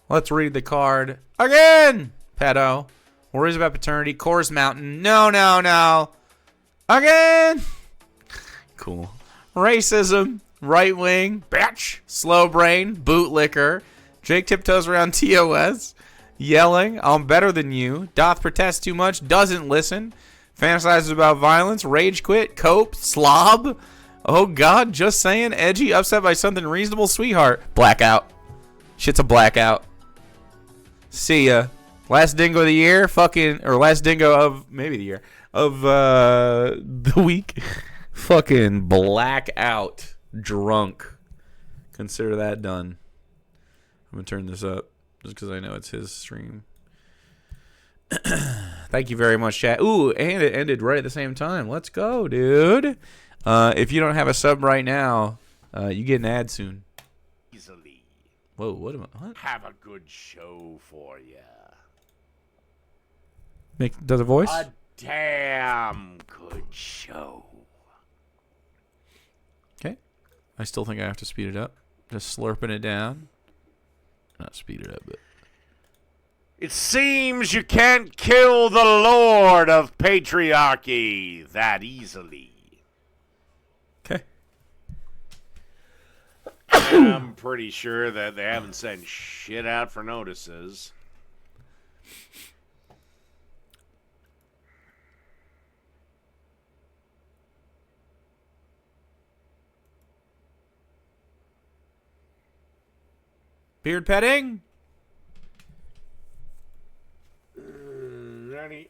Let's read the card again. Pedo. Worries about paternity. Coors Mountain. No. Again. Cool. Racism. Right wing. Bitch. Slow brain. Bootlicker. Jake tiptoes around TOS. Yelling. I'm better than you. Doth protest too much. Doesn't listen. Fantasizes about violence. Rage quit. Cope. Slob. Oh God. Just saying. Edgy. Upset by something reasonable. Sweetheart. Blackout. Shit's a blackout. See ya. Last Dingo of the year, or last Dingo of maybe the year of the week. Fucking blackout, drunk. Consider that done. I'm gonna turn this up just because I know it's his stream. Thank you very much, chat. Ooh, and it ended right at the same time. Let's go, dude. If you don't have a sub right now, you get an ad soon. Easily. Whoa, what am I? What? Have a good show for ya. Does a voice? A damn good show. Okay. I still think I have to speed it up. Just slurping it down. Not speed it up, but... It seems you can't kill the Lord of Patriarchy that easily. Okay. I'm pretty sure that they haven't sent shit out for notices. Beard petting? Ready?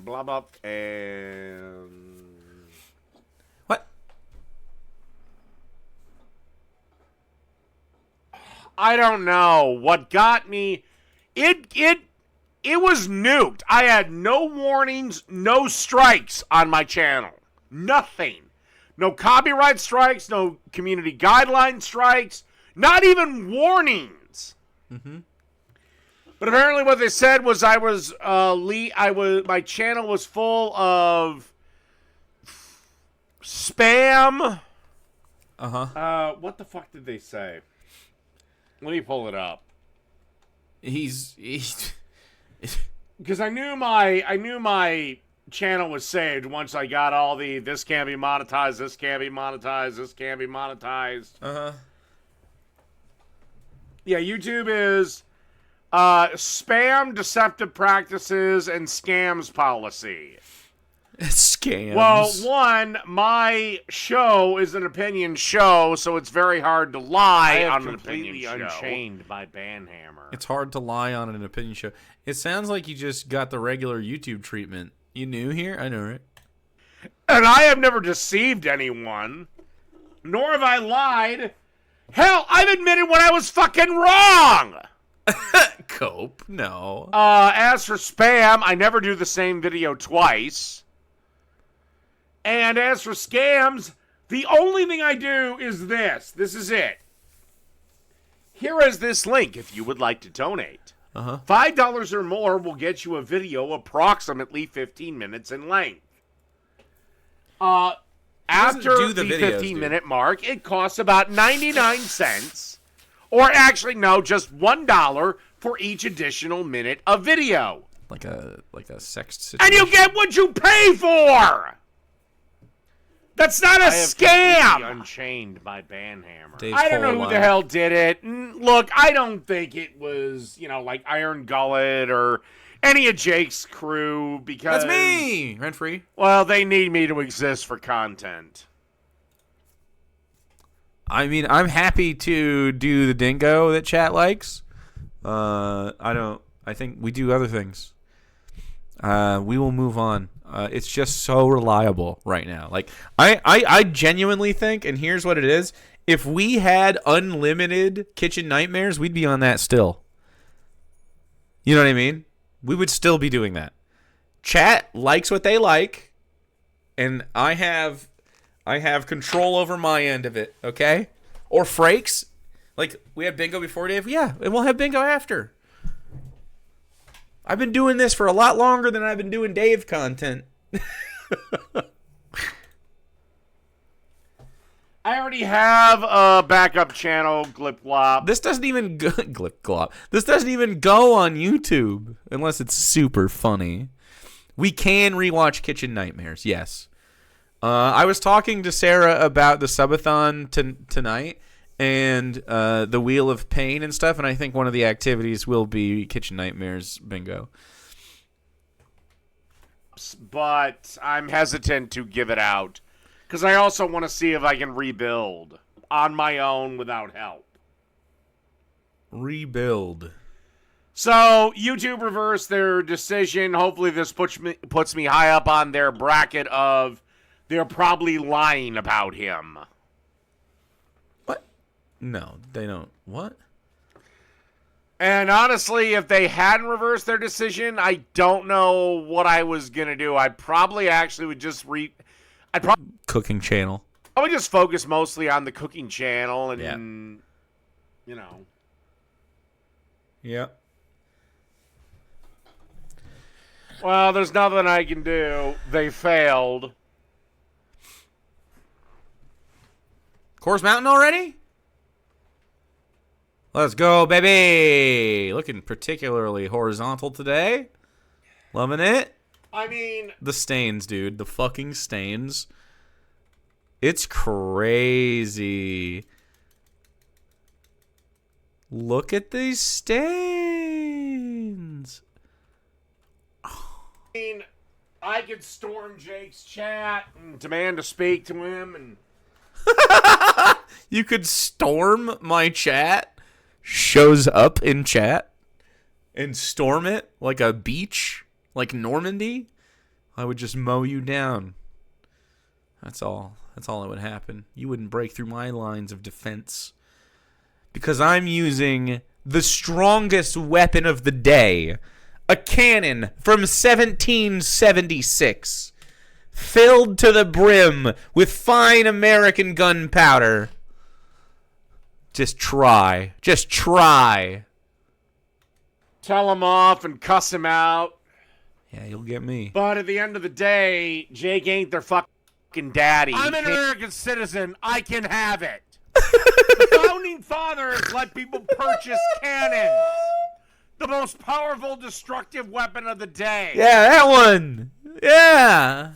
Blah, blah, and... What? I don't know. What got me... It was nuked. I had no warnings, no strikes on my channel. Nothing. No copyright strikes, no community guideline strikes. Not even warnings. Mm-hmm. But apparently what they said was my channel was full of spam. Uh-huh. What the fuck did they say? Let me pull it up. He's because I knew my channel was saved once I got all the this can't be monetized, this can't be monetized, this can't be monetized. Uh-huh. Yeah, YouTube is spam, deceptive practices, and scams policy. Scams. Well, one, my show is an opinion show, so it's very hard to lie on an opinion show. Unchained by Banhammer. It's hard to lie on an opinion show. It sounds like you just got the regular YouTube treatment. You new here? I know, right? And I have never deceived anyone, nor have I lied. Hell, I've admitted when I was fucking wrong. Cope, no. As for spam, I never do the same video twice. And as for scams, the only thing I do is this. This is it. Here is this link if you would like to donate. Uh-huh. $5 or more will get you a video approximately 15 minutes in length. After the 15-minute mark, it costs about 99 cents. Or actually, no, just $1 for each additional minute of video. Like a sex situation. And you get what you pay for! That's not a scam! Unchained by Banhammer. Dave's I don't know who line. the hell did it. Look, I don't think it was, like Iron Gullet or any of Jake's crew because... That's me! Rent free. Well, they need me to exist for content. I mean, I'm happy to do the Dingo that chat likes. I think we do other things. We will move on. It's just so reliable right now. Like, I genuinely think, and here's what it is, if we had unlimited Kitchen Nightmares, we'd be on that still. You know what I mean? We would still be doing that. Chat likes what they like, and I have control over my end of it, okay? Or Frakes. Like, we have bingo before Dave. Yeah, and we'll have bingo after. I've been doing this for a lot longer than I've been doing Dave content. I already have a backup channel, Glip Glop. This doesn't even go Glip Glop. This doesn't even go on YouTube unless it's super funny. We can rewatch Kitchen Nightmares, yes. I was talking to Sarah about the subathon tonight and the Wheel of Pain and stuff, and I think one of the activities will be Kitchen Nightmares bingo. But I'm hesitant to give it out because I also want to see if I can rebuild on my own without help. Rebuild. So YouTube reversed their decision. Hopefully this puts me high up on their bracket of they're probably lying about him. What? No, they don't. What? And honestly, if they hadn't reversed their decision, I don't know what I was going to do. I probably actually would just Cooking channel. I would just focus mostly on the cooking channel and, you know. Yep. Well, there's nothing I can do. They failed. Course Mountain already? Let's go, baby. Looking particularly horizontal today. Loving it. I mean, the stains, dude. The fucking stains. It's crazy. Look at these stains. I could storm Jake's chat and demand to speak to him and You could storm my chat, shows up in chat, and storm it like a beach, like Normandy. I would just mow you down. That's all. That's all that would happen. You wouldn't break through my lines of defense. Because I'm using the strongest weapon of the day. A cannon from 1776. Filled to the brim with fine American gunpowder. Just try. Just try. tell him off and cuss him out. Yeah, you'll get me. But at the end of the day, Jake ain't their fucking daddy. I'm an American citizen. I can have it. The founding fathers let people purchase cannons. The most powerful destructive weapon of the day. Yeah, that one. Yeah.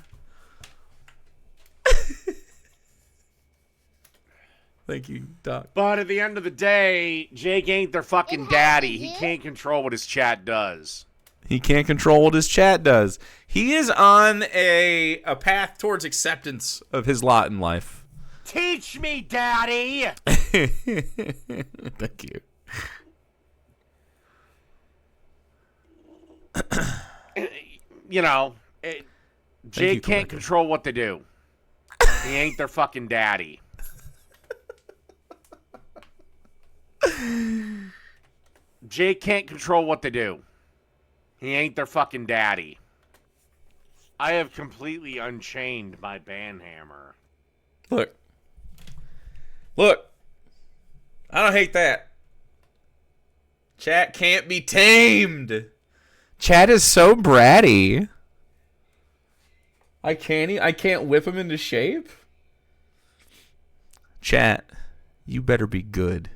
Thank you, Doc. But at the end of the day, Jake ain't their fucking daddy. He can't control what his chat does. He can't control what his chat does. He is on a path towards acceptance of his lot in life. Teach me, daddy. Thank you. You know, Jake can't control what they do. He ain't their fucking daddy. Jake can't control what they do. He ain't their fucking daddy. I have completely unchained my banhammer. Look. Look. I don't hate that. Chat can't be tamed. Chat is so bratty. I can't whip him into shape. Chat, you better be good.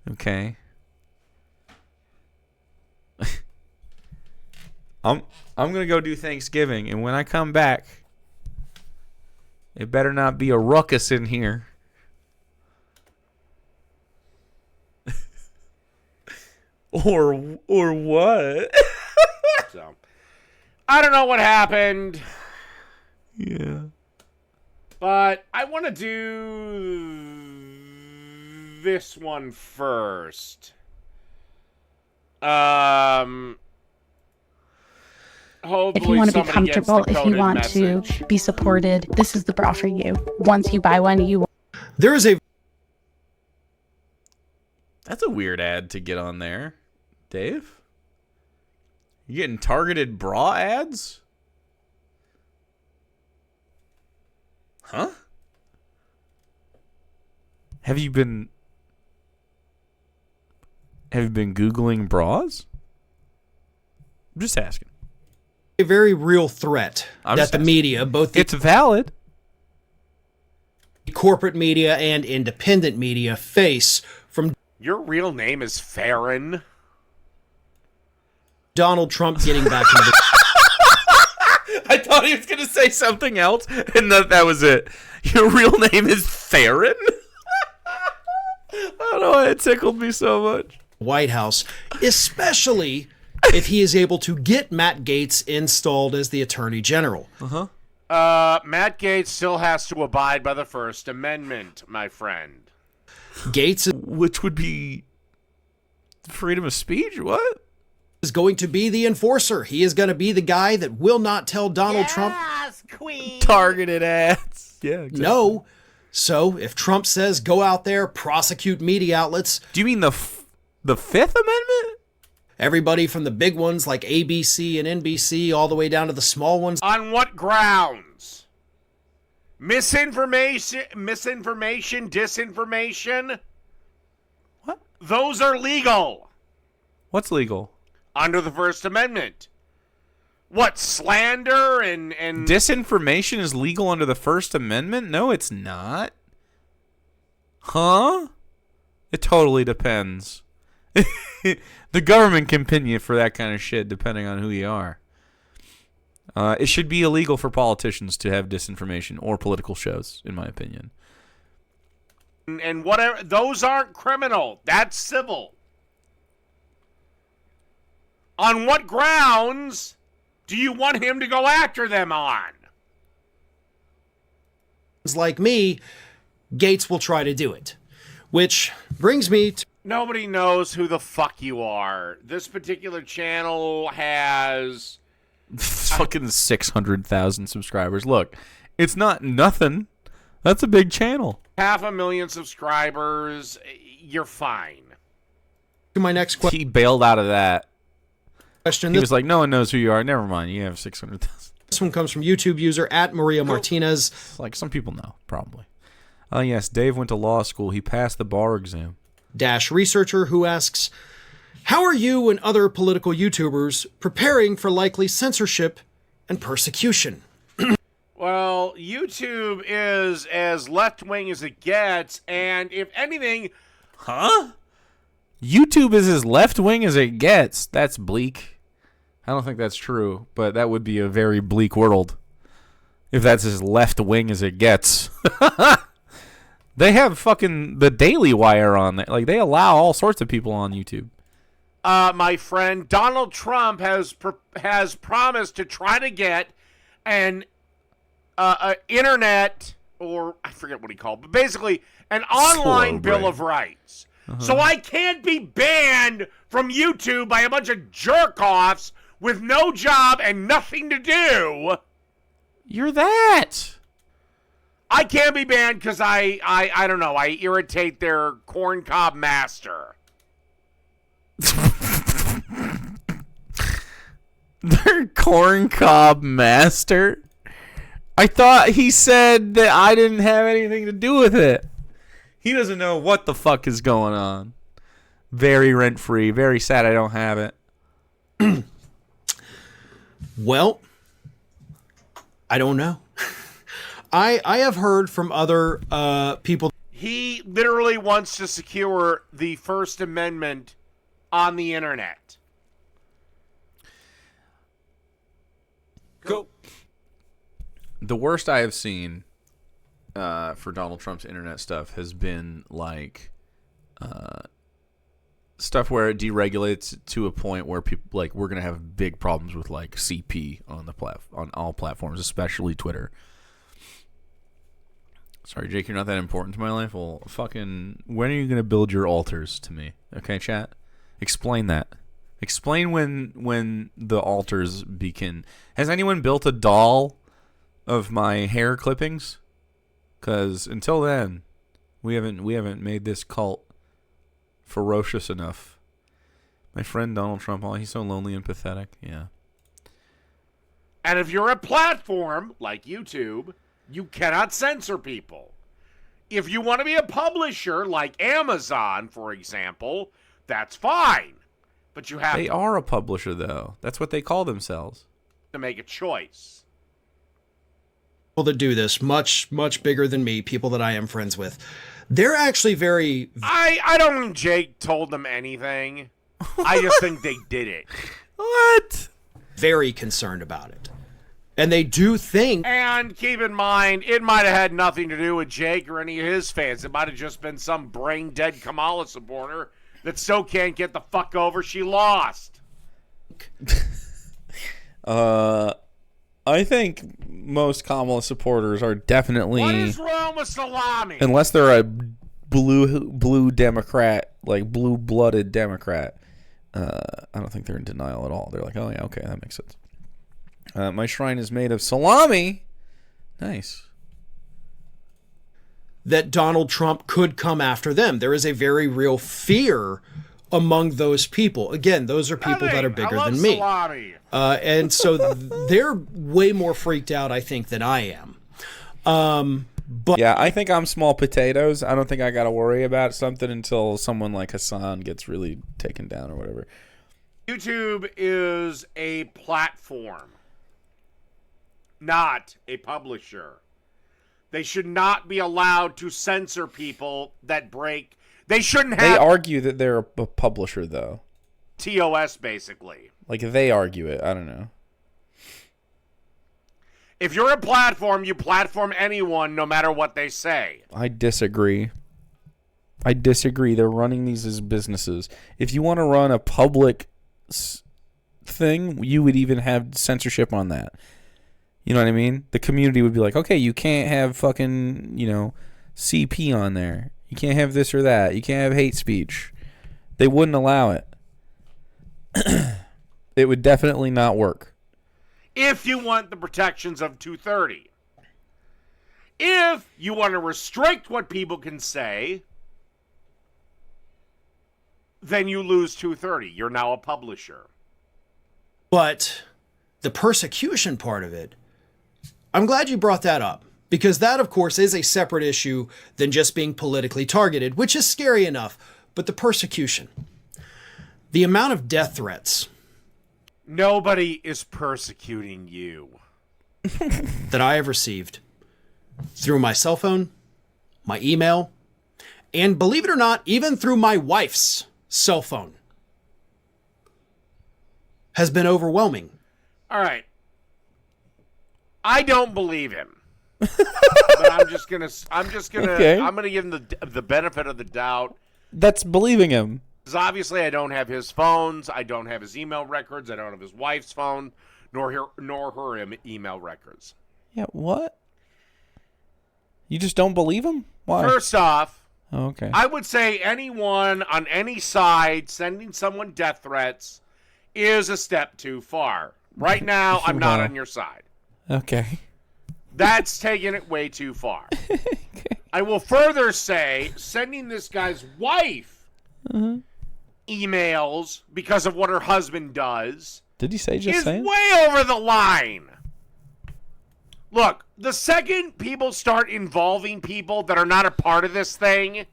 Okay? I'm gonna go do Thanksgiving, and when I come back, it better not be a ruckus in here. or what? So, I don't know what happened. Yeah. But I want to do this one first. Hopefully if you want to be somebody gets the comfortable, if you coded want message. to be supported, this is the bra for you. Once you buy one, you There is a That's a weird ad to get on there, Dave. You getting targeted bra ads? Huh? Have you been Googling bras? I'm just asking. a very real threat that the media, both the It's valid. corporate media and independent media face from Your real name is Farron. Donald Trump getting back into the I thought he was going to say something else, and that was it. Your real name is Theron? I don't know why it tickled me so much. White House, especially if he is able to get Matt Gaetz installed as the Attorney General. Matt Gaetz still has to abide by the First Amendment, my friend. Gaetz Which would be freedom of speech? What? is going to be the enforcer. He is going to be the guy that will not tell Donald Trump Targeted ads. Yeah, exactly. no. So if Trump says go out there, prosecute media outlets, Do you mean the Fifth Amendment? everybody from the big ones like ABC and NBC all the way down to the small ones, On what grounds? Misinformation, disinformation? What? Those are legal What's legal? under the First Amendment. What, slander and Disinformation is legal under the First Amendment? No, it's not. Huh? It totally depends. The government can pin you for that kind of shit depending on who you are. It should be illegal for politicians to have disinformation or political shows, in my opinion. and whatever, those aren't criminal. That's civil. On what grounds do you want him to go after them on? like me, Gaetz will try to do it. Which brings me to Nobody knows who the fuck you are. This particular channel has Fucking 600,000 subscribers. Look, it's not nothing. That's a big channel. 500,000 subscribers. You're fine. my next He bailed out of that. question. He was like, no one knows who you are. Never mind. You have 600,000. This one comes from YouTube user at Maria Martinez. Like, some people know, probably. Oh, yes, Dave went to law school. He passed the bar exam. Dash researcher who asks, how are you and other political YouTubers preparing for likely censorship and persecution? Well, YouTube is as left-wing as it gets, and if anything, Huh? YouTube is as left-wing as it gets. That's bleak. I don't think that's true, but that would be a very bleak world if that's as left-wing as it gets. They have fucking the Daily Wire on there. Like, they allow all sorts of people on YouTube. my friend Donald Trump has promised to try to get an internet, or I forget what he called, but basically an online Slow Bill of Rights. So I can't be banned from YouTube by a bunch of jerk-offs with no job and nothing to do. You're that. I can't be banned because I don't know, I irritate their corncob master. Their corncob master? I thought he said that I didn't have anything to do with it. He doesn't know what the fuck is going on. Very rent-free. Very sad I don't have it. Well, I don't know. I have heard from other people. He literally wants to secure the First Amendment on the internet. Go. The worst I have seen for Donald Trump's internet stuff has been like stuff where it deregulates to a point where people like we're gonna have big problems with like CP on the on all platforms, especially Twitter. Sorry, Jake, you're not that important to my life. Well, fucking, when are you gonna build your altars to me? Okay, chat. Explain that. Explain when the altars begin. Has anyone built a doll of my hair clippings? Because until then, we haven't made this cult ferocious enough. My friend Donald Trump, oh, he's so lonely and pathetic. Yeah. And if you're a platform like YouTube, you cannot censor people. If you want to be a publisher like Amazon, for example, that's fine. But you have They are a publisher, though. That's what they call themselves. to make a choice. that do this, much, much bigger than me, people that I am friends with, they're actually very... I don't think Jake told them anything. I just think they did it. What? very concerned about it. And they do think... And keep in mind, it might have had nothing to do with Jake or any of his fans. It might have just been some brain-dead Kamala supporter that still can't get the fuck over she lost. I think most Kamala supporters are definitely... What is wrong with salami? Unless they're a blue Democrat, like blue-blooded Democrat. I don't think they're in denial at all. They're like, oh, yeah, okay, that makes sense. My shrine is made of salami. Nice. That Donald Trump could come after them. There is a very real fear among those people. Again, those are people that are bigger than me. Salami. And so they're way more freaked out, I think, than I am. But yeah, I think I'm small potatoes. I don't think I got to worry about something until someone like Hassan gets really taken down or whatever. YouTube is a platform, not a publisher. They should not be allowed to censor people that break. They shouldn't have. They argue that they're a publisher, though. TOS, basically. Like, they argue it. I don't know. If you're a platform, you platform anyone no matter what they say. I disagree. They're running these as businesses. If you want to run a public thing, you would even have censorship on that. You know what I mean? The community would be like, okay, you can't have fucking, CP on there. You can't have this or that. You can't have hate speech. They wouldn't allow it. It would definitely not work. If you want the protections of 230. If you want to restrict what people can say, then you lose 230. You're now a publisher. But the persecution part of it, I'm glad you brought that up. Because that, of course, is a separate issue than just being politically targeted, which is scary enough. But the persecution, the amount of death threats. Nobody is persecuting you. That I have received through my cell phone, my email, and believe it or not, even through my wife's cell phone has been overwhelming. All right. I don't believe him. But I'm just gonna Okay. I'm gonna give him the benefit of the doubt. That's believing him. Because obviously I don't have his phones, I don't have his email records, I don't have his wife's phone, nor her email records. Yeah, what? You just don't believe him? Why? First off, Oh, okay. I would say anyone on any side sending someone death threats is a step too far. Right now, I'm not Wow. on your side. Okay. That's taking it way too far. I will further say sending this guy's wife emails because of what her husband does Did he say just is saying? way over the line. Look, the second people start involving people that are not a part of this thing,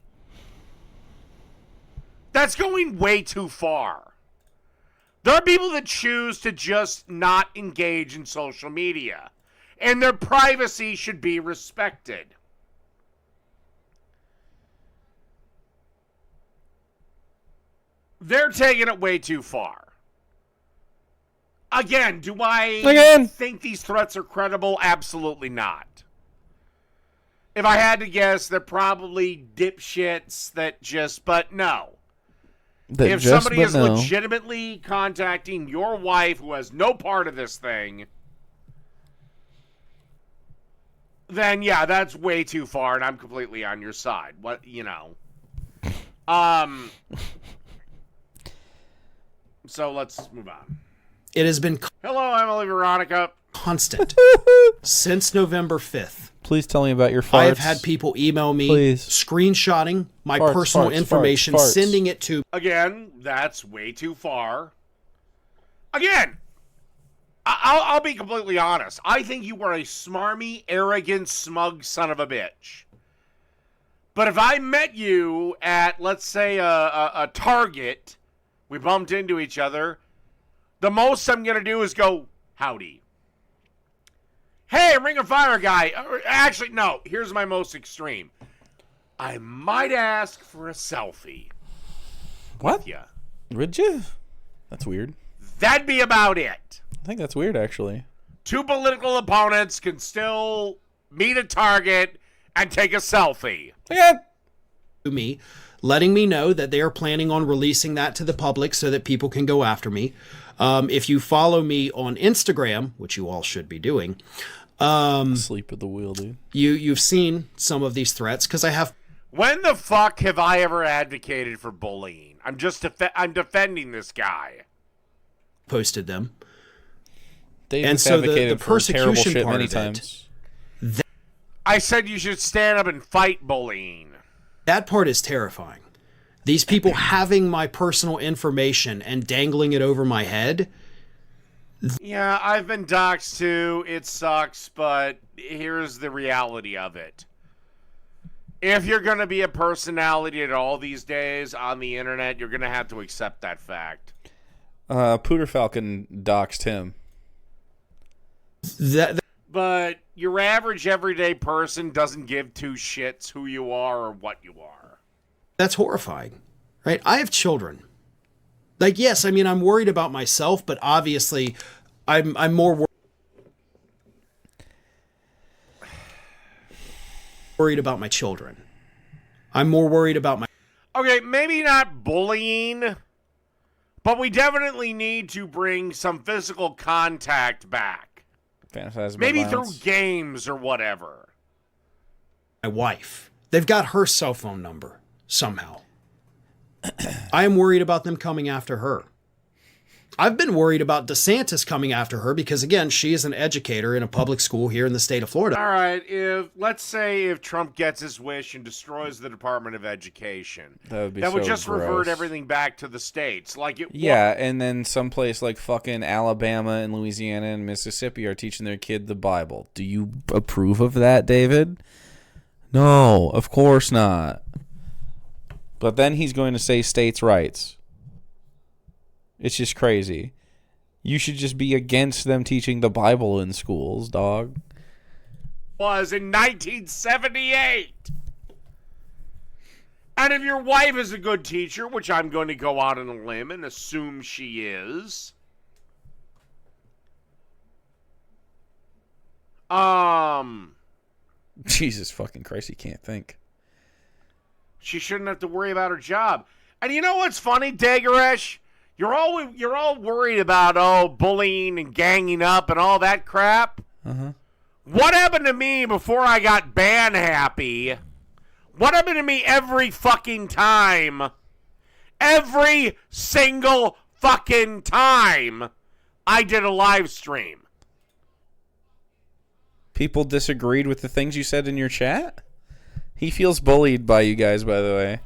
that's going way too far. There are people that choose to just not engage in social media, and their privacy should be respected. They're taking it way too far. Again, do I think these threats are credible? Absolutely not. If I had to guess, they're probably dipshits that just, but no. If somebody is legitimately contacting your wife who has no part of this thing, then yeah, that's way too far, and I'm completely on your side. So let's move on. It has been Hello, Emily Veronica. constant since November 5th. Please tell me about your farts. I have had people email me, Please. screenshotting my personal information, farts. sending it to... Again, that's way too far. Again, I'll be completely honest. I think you are a smarmy, arrogant, smug son of a bitch. But if I met you at, let's say, a Target, we bumped into each other, the most I'm going to do is go, howdy. Hey, Ring of Fire guy. Actually, no. Here's my most extreme. I might ask for a selfie. What? Yeah. Would you? That's weird. That'd be about it. I think that's weird, actually. Two political opponents can still meet a target and take a selfie. Yeah. To me, letting me know that they are planning on releasing that to the public so that people can go after me. If you follow me on Instagram, which you all should be doing, Sleep at the wheel, dude. you've seen some of these threats because I have When the fuck have I ever advocated for bullying? I'm defending this guy. posted them. David's And so the advocated for terrible persecution shit part many of it- times. I said you should stand up and fight bullying. That part is terrifying. These people having my personal information and dangling it over my head. Yeah, I've been doxxed too. It sucks, but here's the reality of it. If you're going to be a personality at all these days on the internet, you're going to have to accept that fact. Pooter Falcon doxed him. But your average everyday person doesn't give two shits who you are or what you are. That's horrifying, right? I have children. Like, yes, I mean, I'm worried about myself, but obviously I'm more worried about my children. I'm more worried about my... Okay, maybe not bullying, but we definitely need to bring some physical contact back. Fantasizing Maybe about through violence. games or whatever. my wife. They've got her cell phone number somehow. I am worried about them coming after her. I've been worried about DeSantis coming after her because, again, she is an educator in a public school here in the state of Florida. All right, let's say if Trump gets his wish and destroys the Department of Education, That would be would so just revert gross. everything back to the states. Like it Yeah, and then someplace like fucking Alabama and Louisiana and Mississippi are teaching their kid the Bible. Do you approve of that, David? No, of course not. But then he's going to say states' rights. It's just crazy. You should just be against them teaching the Bible in schools, dog. was in 1978. And if your wife is a good teacher, which I'm going to go out on a limb and assume she is, Jesus fucking Christ, he can't think. she shouldn't have to worry about her job. And you know what's funny, Dagaresh? You're all worried about bullying and ganging up and all that crap. Uh-huh. What happened to me before I got ban happy? What happened to me every fucking time? Every single fucking time I did a live stream. People disagreed with the things you said in your chat? He feels bullied by you guys, by the way.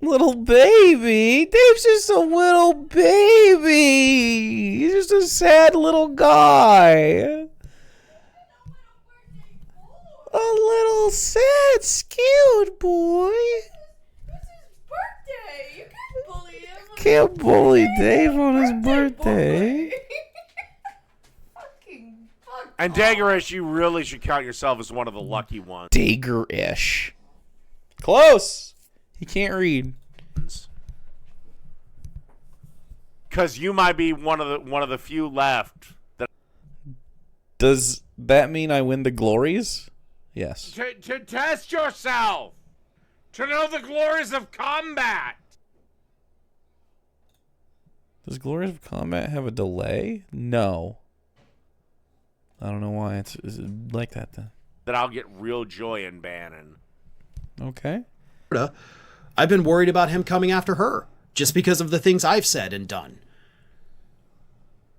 Little baby. Dave's just a little baby. He's just a sad little guy. A little sad, scared boy. Birthday! You can't bully him. Can't bully Dave on his birthday. Fucking fuck. And Dagaresh, you really should count yourself as one of the lucky ones. Dagger-ish. Close. He can't read. Because you might be one of the few left that Does that mean I win the glories? Yes. to test yourself, to know the glories of combat. Does Glories of Combat have a delay? No. I don't know why it's like that then. That I'll get real joy in banning. Okay. I've been worried about him coming after her just because of the things I've said and done.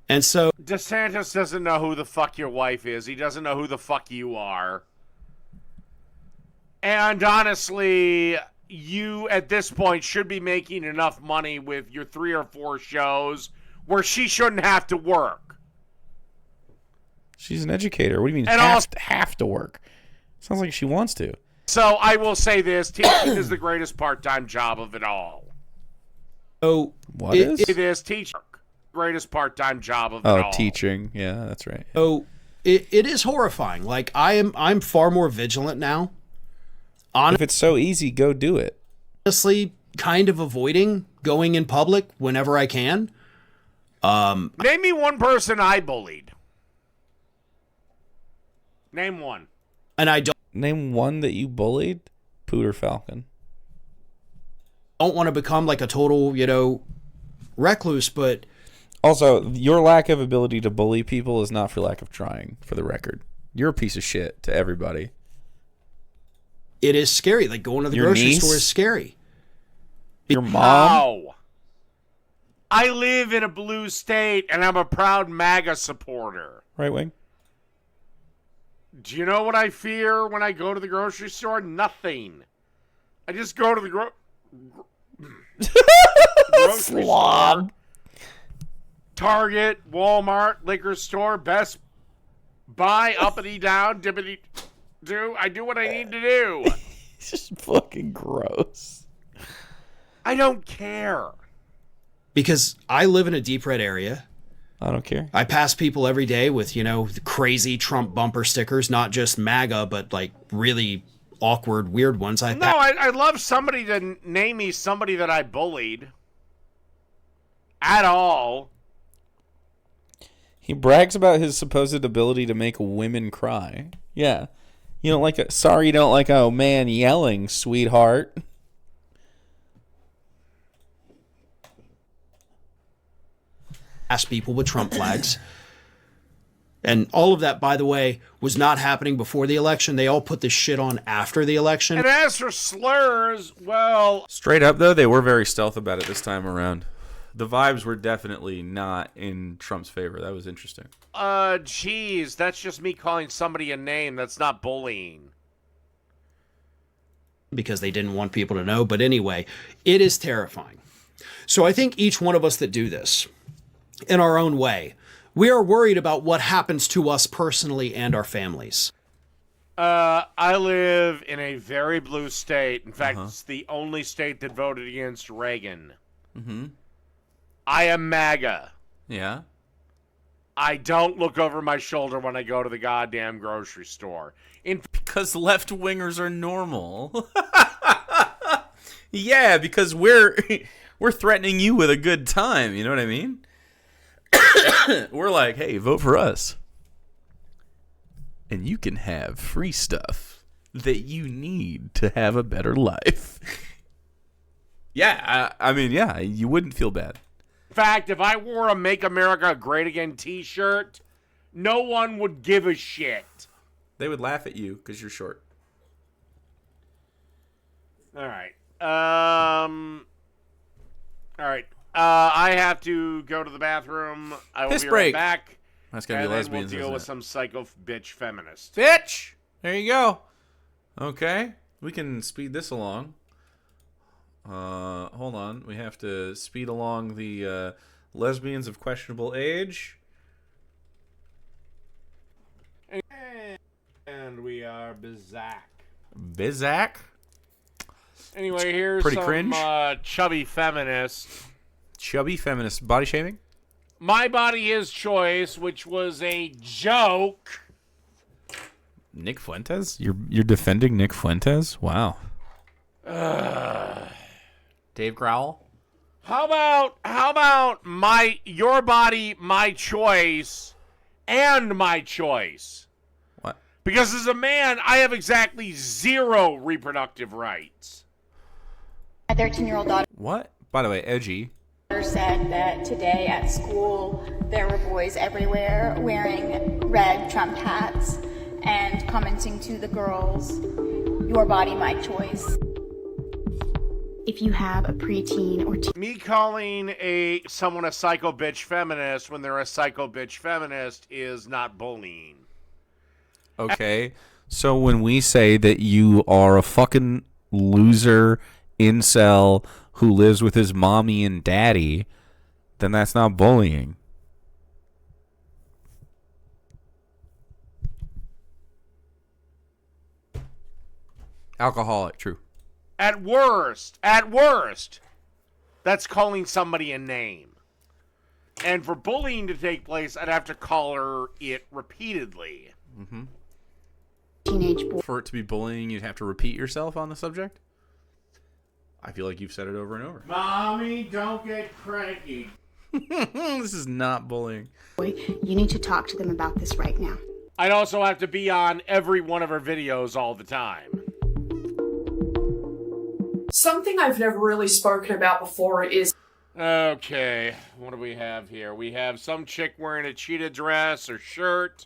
And so DeSantis doesn't know who the fuck your wife is. He doesn't know who the fuck you are. And honestly, you at this point should be making enough money with your 3 or 4 shows where she shouldn't have to work. She's an educator. What do you mean And have to work? Sounds like she wants to. So I will say this, teaching is the greatest part-time job of it all. What is? It is teaching. Greatest part-time job of it all. Oh, teaching. Yeah, that's right. So it is horrifying. Like I'm far more vigilant now. If it's so easy, go do it. Honestly, kind of avoiding going in public whenever I can. Name me one person I bullied. Name one. And I Name one that you bullied. Pooter Falcon. don't want to become like a total, recluse, but Also, your lack of ability to bully people is not for lack of trying, for the record. You're a piece of shit to everybody. it is scary. Like going to the Your grocery niece? store is scary. Your mom? How? I live in a blue state, and I'm a proud MAGA supporter. Right wing? Do you know what I fear when I go to the grocery store? Nothing. I just go to the grocery store. Target, Walmart, liquor store, Best Buy, uppity down, dippity do. I do what I need to do. It's just fucking gross. I don't care. Because I live in a deep red area. I don't care. I pass people every day with, the crazy Trump bumper stickers, not just MAGA, but like really awkward, weird ones. No, I'd love somebody to name me somebody that I bullied. At all. He brags about his supposed ability to make women cry. Yeah. You don't like sorry you don't like a man yelling, sweetheart. Ask people with Trump flags. And all of that, by the way, was not happening before the election. They all put this shit on after the election. And as for slurs, well... Straight up, though, they were very stealth about it this time around. The vibes were definitely not in Trump's favor. That was interesting. Geez, that's just me calling somebody a name. That's not bullying. Because they didn't want people to know. But anyway, it is terrifying. So I think each one of us that do this, in our own way, we are worried about what happens to us personally and our families. I live in a very blue state. In fact, it's the only state that voted against Reagan. Mm-hmm. I am MAGA. Yeah? I don't look over my shoulder when I go to the goddamn grocery store. Because left-wingers are normal. Yeah, because we're threatening you with a good time. You know what I mean? We're like, hey, vote for us. And you can have free stuff that you need to have a better life. Yeah, I mean, yeah, you wouldn't feel bad. In fact, if I wore a Make America Great Again t-shirt, no one would give a shit. They would laugh at you because you're short. All right. I have to go to the bathroom. I will Piss be break. right back. That's going to be And then lesbians, we'll deal isn't with it? some psycho bitch feminist. Bitch! There you go. Okay. We can speed this along. Hold on. We have to speed along the lesbians of questionable age. And we are Bizak. Bizak? Anyway, here's pretty some cringe. chubby feminist. Chubby feminist body shaming? My Body His Choice, which was a joke. Nick Fuentes? You're defending Nick Fuentes? Wow. Dave Growl? How about Your Body, My Choice, and My Choice? What? Because as a man, I have exactly 0 reproductive rights. My 13-year-old daughter What? By the way, edgy. said that today at school there were boys everywhere wearing red Trump hats and commenting to the girls, "Your body, my choice." If you have a preteen or Me calling someone a psycho bitch feminist when they're a psycho bitch feminist is not bullying. Okay. So when we say that you are a fucking loser incel who lives with his mommy and daddy, then that's not bullying. Alcoholic, true. At worst, that's calling somebody a name. And for bullying to take place, I'd have to color it repeatedly. Teenage boy. For it to be bullying, you'd have to repeat yourself on the subject? I feel like you've said it over and over. Mommy, don't get cranky. This is not bullying. You need to talk to them about this right now. I'd also have to be on every one of her videos all the time. Something I've never really spoken about before is Okay, what do we have here? We have some chick wearing a cheetah dress or shirt.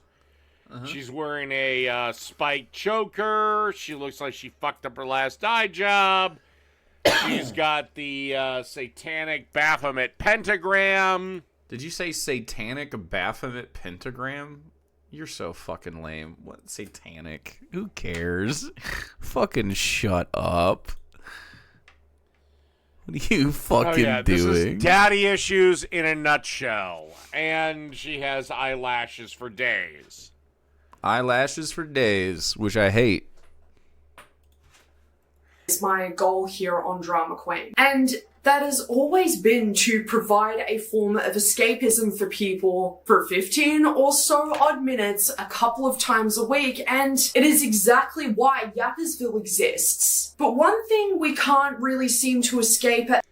She's wearing a spiked choker. She looks like she fucked up her last eye job. She's got the satanic Baphomet pentagram. Did you say satanic Baphomet pentagram? You're so fucking lame. What satanic? Who cares? Fucking shut up. What are you fucking Oh, yeah, doing? This is daddy issues in a nutshell. And she has eyelashes for days. Eyelashes for days, which I hate. my goal here on Drama Queen. And that has always been to provide a form of escapism for people for 15 or so odd minutes a couple of times a week, and it is exactly why Yappersville exists. But one thing we can't really seem to escape at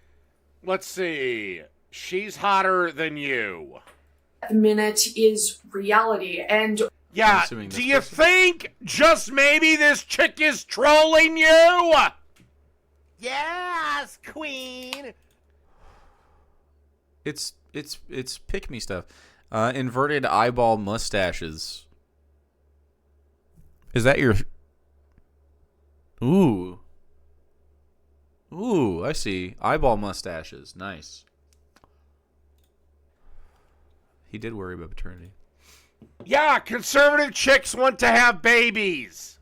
Let's see. She's hotter than you. the minute is reality, and Yeah, assuming do this you person- think just maybe this chick is trolling you? Yes, queen. It's pick me stuff. Inverted eyeball mustaches. Is that your? Ooh, I see. Eyeball mustaches. Nice. He did worry about paternity. Yeah, conservative chicks want to have babies.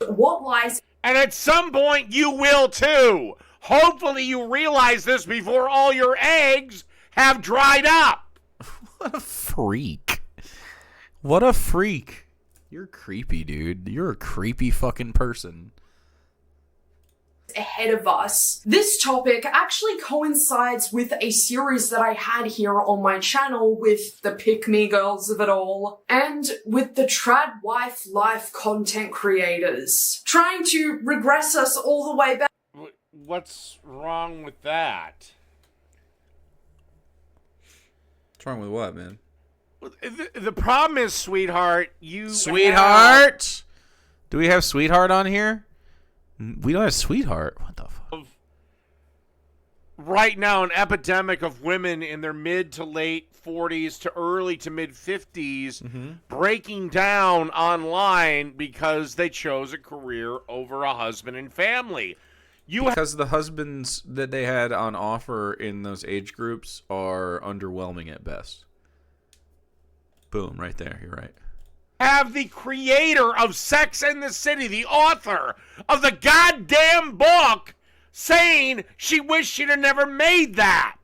what lies And at some point you will too. Hopefully you realize this before all your eggs have dried up. What a freak. What a freak. You're creepy, dude. You're a creepy fucking person. ahead of us. This topic actually coincides with a series that I had here on my channel with the pick-me girls of it all, and with the trad wife life content creators, trying to regress us all the way back. What's wrong with that? What's wrong with what, man? The problem is, sweetheart, you Sweetheart? Do we have sweetheart on here? We don't have sweetheart. What the fuck? have right now an epidemic of women in their mid to late 40s to early to mid 50s breaking down online because they chose a career over a husband and family. Because the husbands that they had on offer in those age groups are underwhelming at best. Boom, right there. You're right. Have the creator of Sex and the City, the author of the goddamn book, saying she wished she'd have never made that.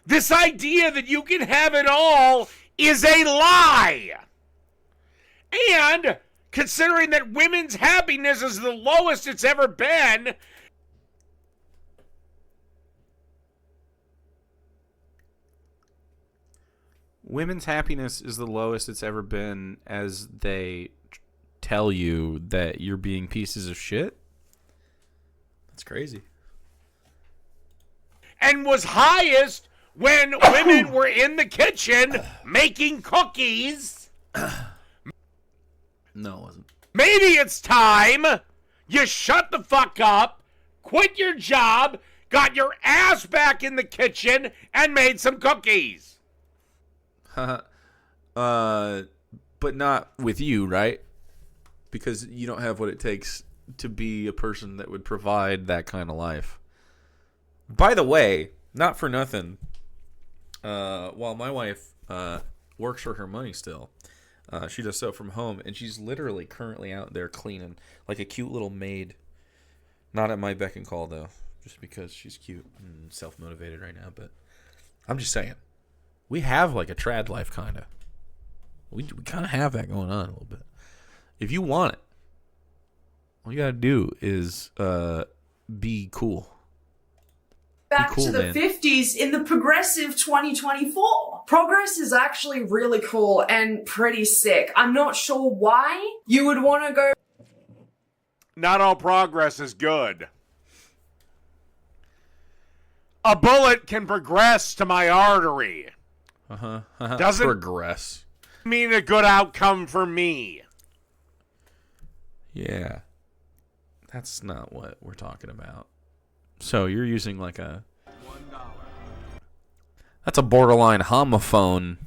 This idea that you can have it all is a lie. And considering that women's happiness is the lowest it's ever been, Women's happiness is the lowest it's ever been as they tell you that you're being pieces of shit. That's crazy. and was highest when women were in the kitchen making cookies. No, it wasn't. Maybe it's time you shut the fuck up, quit your job, got your ass back in the kitchen, and made some cookies. But not with you, right? Because you don't have what it takes to be a person that would provide that kind of life. By the way, not for nothing, while my wife works for her money still, she does so from home, and she's literally currently out there cleaning like a cute little maid. Not at my beck and call, though, just because she's cute and self-motivated right now, but I'm just saying. We have like a trad life, kind of. We kind of have that going on a little bit. If you want it, all you gotta do is be cool. back cool, to the man. 50s in the progressive 2024. Progress is actually really cool and pretty sick. I'm not sure why you would want to go. Not all progress is good. A bullet can progress to my artery. Doesn't progress. Mean a good outcome for me. Yeah. That's not what we're talking about. So you're using like a... That's a borderline homophone.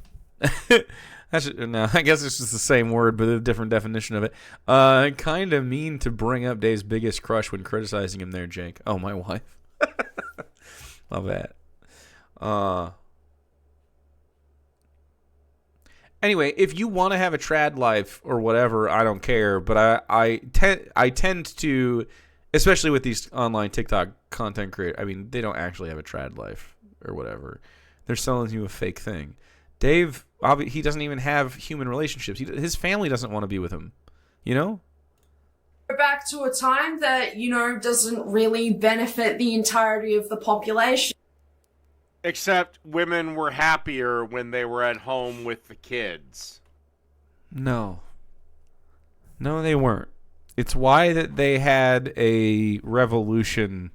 No, I guess it's just the same word, but a different definition of it. Kind of mean to bring up Dave's biggest crush when criticizing him there, Jake. Oh, my wife. Love that. Anyway, if you want to have a trad life or whatever, I don't care. But I tend to, especially with these online TikTok content creators, I mean, they don't actually have a trad life or whatever. They're selling you a fake thing. Dave, he doesn't even have human relationships. His family doesn't want to be with him. You know? Go back to a time that, doesn't really benefit the entirety of the population. Except women were happier when they were at home with the kids. No. No, they weren't. It's why that they had a revolution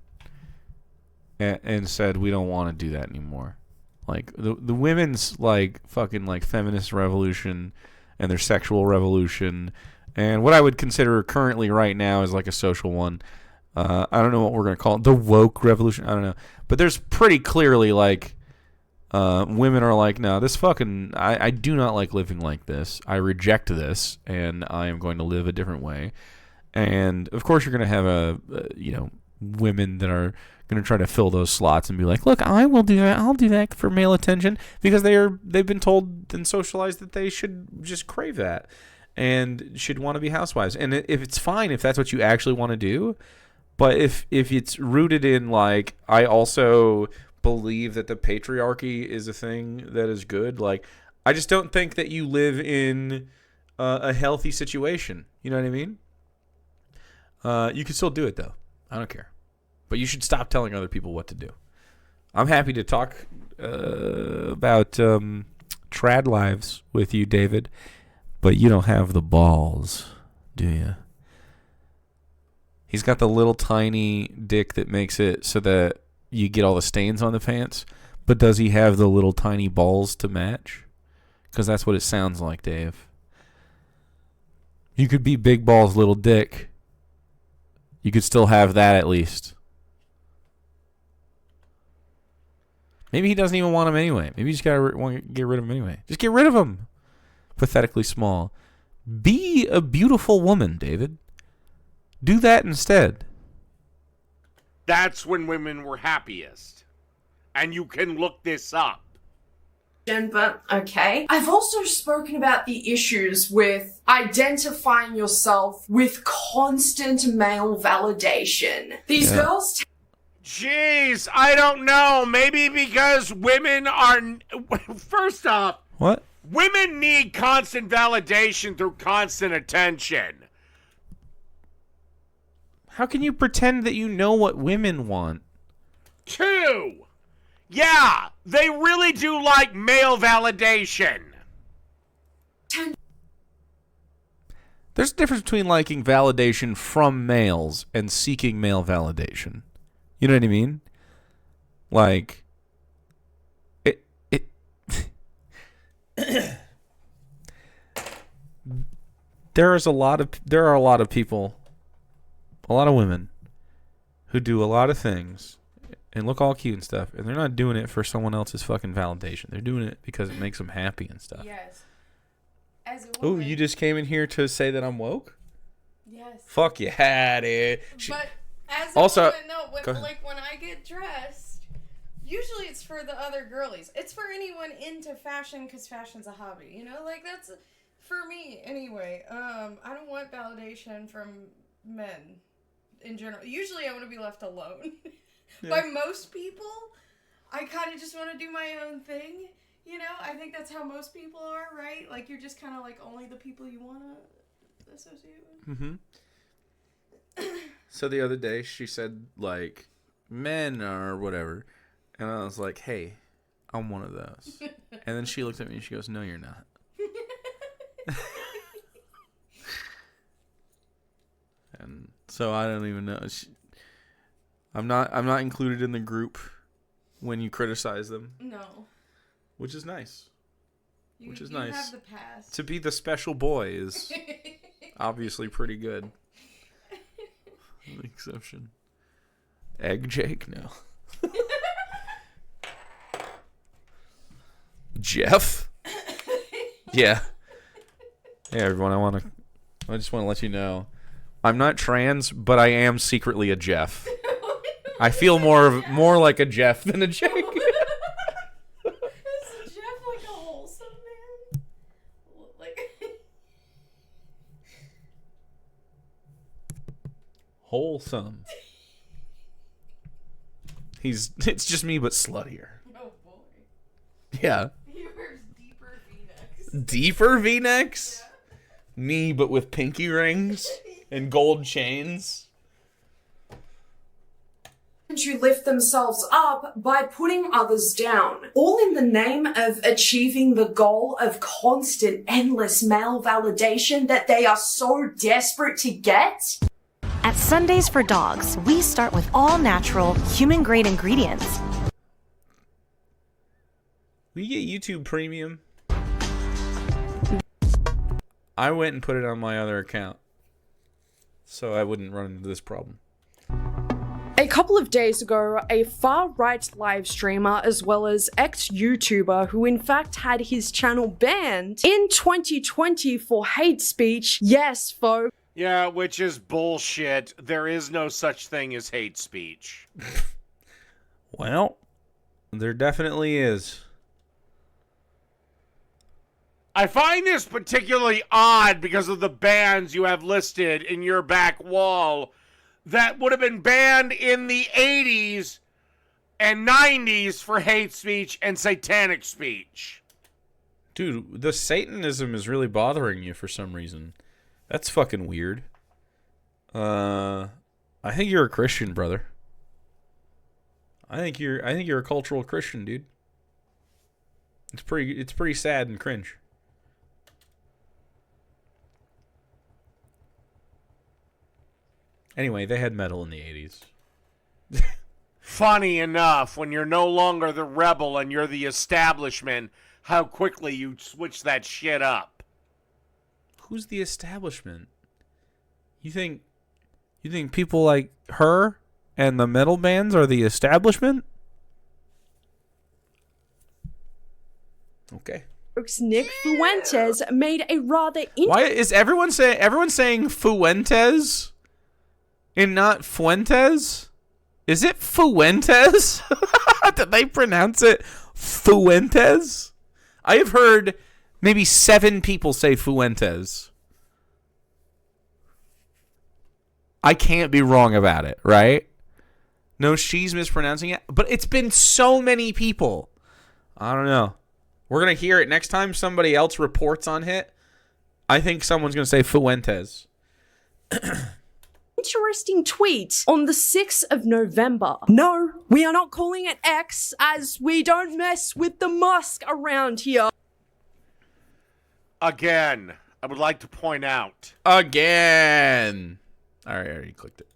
and said we don't want to do that anymore. Like the women's fucking feminist revolution and their sexual revolution and what I would consider currently right now is like a social one. I don't know what we're going to call it. The woke revolution. I don't know. But there's pretty clearly women are like, no, this fucking, I do not like living like this. I reject this and I am going to live a different way. And of course you're going to have women that are going to try to fill those slots and be like, look, I will do that. I'll do that for male attention because they've been told and socialized that they should just crave that and should want to be housewives. And if it's fine, if that's what you actually want to do, but if it's rooted in I also believe that the patriarchy is a thing that is good, I just don't think that you live in a healthy situation. You know what I mean? You can still do it though. I don't care. But you should stop telling other people what to do. I'm happy to talk about trad lives with you, David, but you don't have the balls, do you? He's got the little tiny dick that makes it so that you get all the stains on the pants, but does he have the little tiny balls to match? Because that's what it sounds like, Dave. You could be big balls, little dick. You could still have that at least. Maybe he doesn't even want him anyway. Maybe you just gotta want to get rid of him anyway. Just get rid of him. Pathetically small. Be a beautiful woman, David. Do that instead. That's when women were happiest. And you can look this up. But okay. I've also spoken about the issues with identifying yourself with constant male validation. These girls... Jeez, I don't know. Maybe because women are... First off... What? Women need constant validation through constant attention. How can you pretend that you know what women want? 2, yeah, they really do like male validation. There's a difference between liking validation from males and seeking male validation. You know what I mean? There are a lot of people, a lot of women who do a lot of things and look all cute and stuff, and they're not doing it for someone else's fucking validation. They're doing it because it makes them happy and stuff. Yes. As a Oh, woman. you just came in here to say that I'm woke? Yes. Fuck yeah, dude. But as Also- a woman, no, Go ahead. when I get dressed, usually it's for the other girlies. It's for anyone into fashion because fashion's a hobby. That's for me anyway. I don't want validation from men in general. Usually I want to be left alone. By most people, I kind of just want to do my own thing. I think that's how most people are, right? You're just kind of only the people you want to associate with. Mm-hmm. So the other day she said men or whatever And I was like, hey, I'm one of those. And then she looked at me and she goes, no, you're not. And so I don't even know. I'm not included in the group when you criticize them. No. Which is nice. You Nice. have the pass. To be the special boy is obviously pretty good. The exception. Egg Jake? No. Jeff? Yeah. Hey everyone, I just want to let you know I'm not trans, but I am secretly a Jeff. I feel more like a Jeff than a Jake. Is Jeff like a wholesome man? Like Wholesome. It's just me but sluttier. oh boy. Yeah. He wears deeper V-necks. Deeper V-necks? Yeah. Me but with pinky rings and gold chains. To lift themselves up by putting others down, all in the name of achieving the goal of constant, endless male validation that they are so desperate to get. At Sundays for Dogs, we start with all natural, human-grade ingredients. We get YouTube Premium. I went and put it on my other account so I wouldn't run into this problem. A couple of days ago, a far-right live streamer as well as ex-YouTuber who in fact had his channel banned in 2020 for hate speech. Yes, folks. Yeah, which is bullshit. There is no such thing as hate speech. Well, there definitely is. I find this particularly odd because of the bans you have listed in your back wall that would have been banned in the 80s and 90s for hate speech and satanic speech. Dude, the Satanism is really bothering you for some reason. That's fucking weird. I think you're a Christian, brother. I think you're a cultural Christian, dude. It's pretty sad and cringe. Anyway, they had metal in the 80s. Funny enough, when you're no longer the rebel and you're the establishment, how quickly you switch that shit up. Who's the establishment? You think people like her and the metal bands are the establishment? Okay. Nick Fuentes made a rather Why is everyone saying Fuentes and not Fuentes? Is it Fuentes? Did they pronounce it Fuentes? I have heard maybe 7 people say Fuentes. I can't be wrong about it, right? No, she's mispronouncing it, but it's been so many people. I don't know. We're going to hear it next time somebody else reports on it. I think someone's going to say Fuentes. interesting tweet on the 6th of November. No, we are not calling it X, as we don't mess with the Musk around here. Again, I would like to point out. Again. All right, I already clicked it.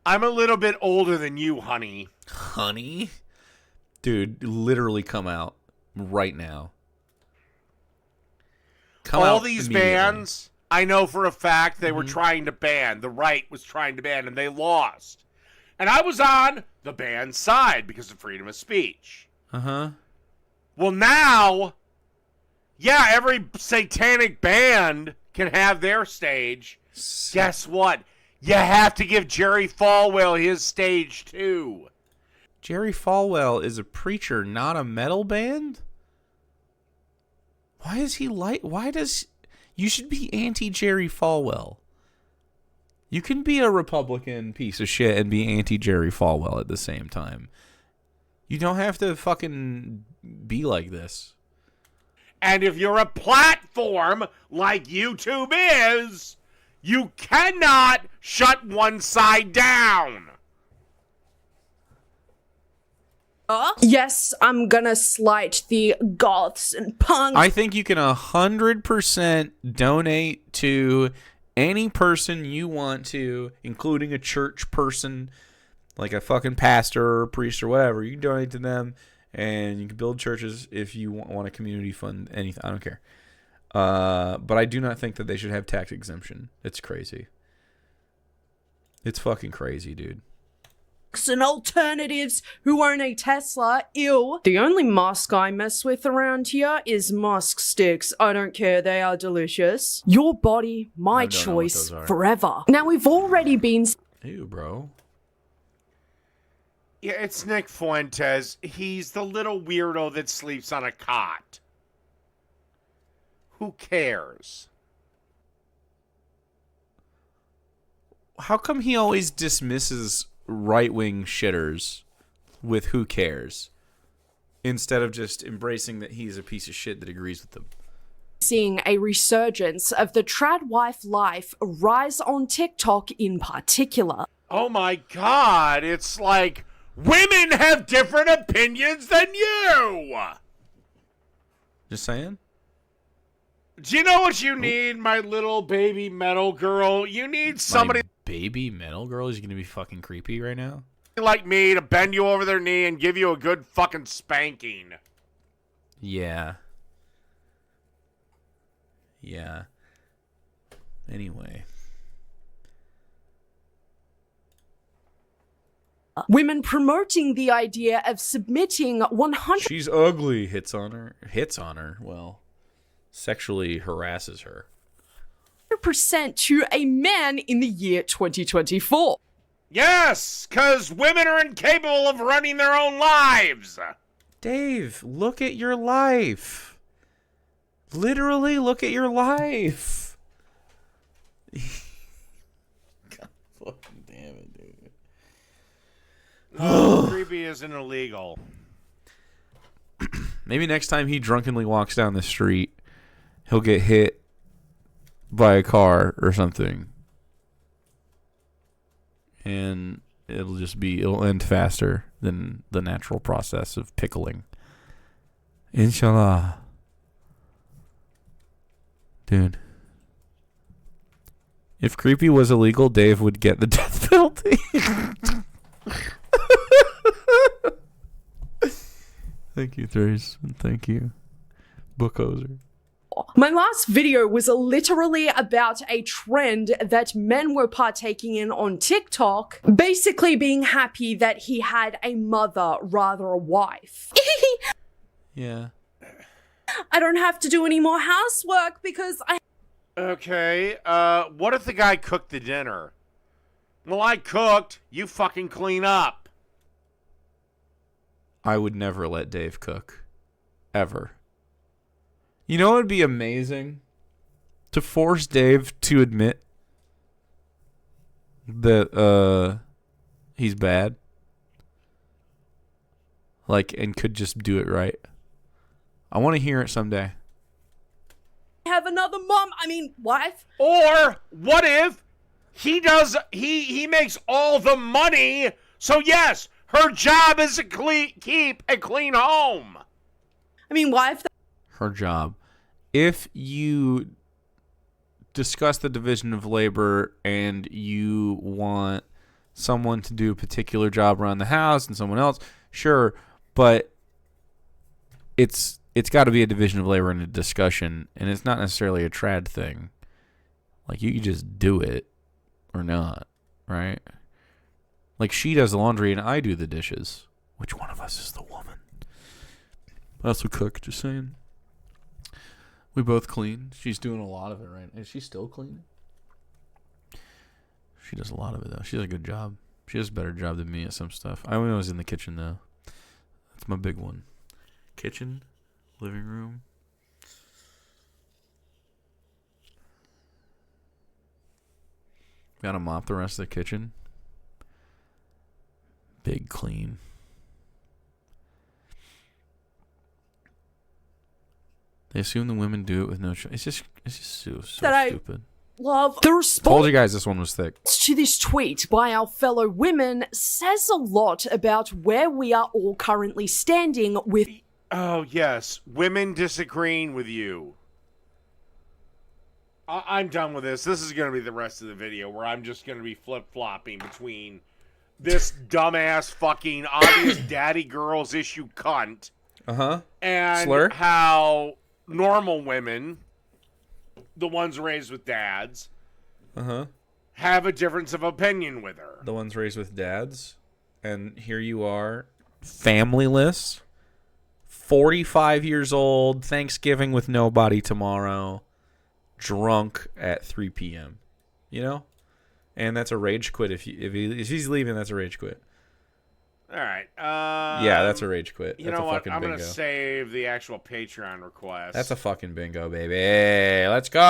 I'm a little bit older than you, honey. Honey? Dude, literally come out right now. All these bans, I know for a fact they were trying to ban. The right was trying to ban, and they lost. And I was on the banned side because of freedom of speech. Uh-huh. Well, now, yeah, every satanic band can have their stage. Guess what? You have to give Jerry Falwell his stage, too. Jerry Falwell is a preacher, not a metal band? Why is he you should be anti-Jerry Falwell. You can be a Republican piece of shit and be anti-Jerry Falwell at the same time. You don't have to fucking be like this. And if you're a platform like YouTube is, you cannot shut one side down. Yes, I'm gonna slight the goths and punks. I think you can 100% donate to any person you want to, including a church person, like a fucking pastor or priest or whatever. You can donate to them, and you can build churches if you want a community fund anything. I don't care. But I do not think that they should have tax exemption. It's crazy. It's fucking crazy, dude. And alternatives who own a Tesla, ew. The only musk I mess with around here is musk sticks. I don't care, they are delicious. Your body, my choice, forever. Now we've already been... Ew, bro. Yeah, it's Nick Fuentes. He's the little weirdo that sleeps on a cot. Who cares? How come he always dismisses right-wing shitters with who cares instead of just embracing that he's a piece of shit that agrees with them? Seeing a resurgence of the trad wife life rise on TikTok in particular. Oh my God, it's like women have different opinions than you. Just saying. Do you know what you need, my little baby metal girl? You need somebody... Baby metal girl is going to be fucking creepy right now. Like me to bend you over their knee and give you a good fucking spanking. Yeah. Yeah. Anyway. Women promoting the idea of submitting 100... She's ugly. Hits on her. Well, sexually harasses her. percent to a man in the year 2024. Yes, because women are incapable of running their own lives. Dave, look at your life. Literally, look at your life. God fucking damn it, dude. No, creepy isn't illegal. Maybe next time he drunkenly walks down the street, he'll get hit by a car or something. And it'll end faster than the natural process of pickling. Inshallah. Dude. If creepy was illegal, Dave would get the death penalty. Thank you, Thrace. And thank you, Bookozer. My last video was literally about a trend that men were partaking in on TikTok, basically being happy that he had a mother, rather a wife. Yeah. I don't have to do any more housework because I... Okay, what if the guy cooked the dinner? Well, I cooked. You fucking clean up. I would never let Dave cook. Ever. You know what would be amazing? To force Dave to admit that he's bad. Like, and could just do it right. I want to hear it someday. have another wife. Or what if he makes all the money, so yes, her job is to keep a clean home. Wife. Her job. If you discuss the division of labor and you want someone to do a particular job around the house and someone else, sure, but it's got to be a division of labor and a discussion, and it's not necessarily a trad thing. Like, you can just do it or not, right? Like, she does the laundry and I do the dishes. Which one of us is the woman? I also cook, just saying. We both clean. She's doing a lot of it right now. Is she still cleaning? She does a lot of it, though. She does a good job. She does a better job than me at some stuff. I was in the kitchen, though. That's my big one. Kitchen, living room. Gotta mop the rest of the kitchen. Big clean. They assume the women do it with no choice. It's just so stupid. love. The response Told you guys this one was thick. to this tweet by our fellow women says a lot about where we are all currently standing with. Oh, yes. Women disagreeing with you. I'm done with this. This is going to be the rest of the video where I'm just going to be flip-flopping between this dumbass fucking obvious daddy girls issue cunt and Slur? how normal women, the ones raised with dads, have a difference of opinion with her. The ones raised with dads. And here you are, familyless, 45 years old, Thanksgiving with nobody tomorrow, drunk at 3 p.m. You know? And that's a rage quit. If he's leaving, that's a rage quit. All right. Yeah, that's a rage quit. You That's know a what? fucking I'm bingo. going to save the actual Patreon request. That's a fucking bingo, baby. Let's go.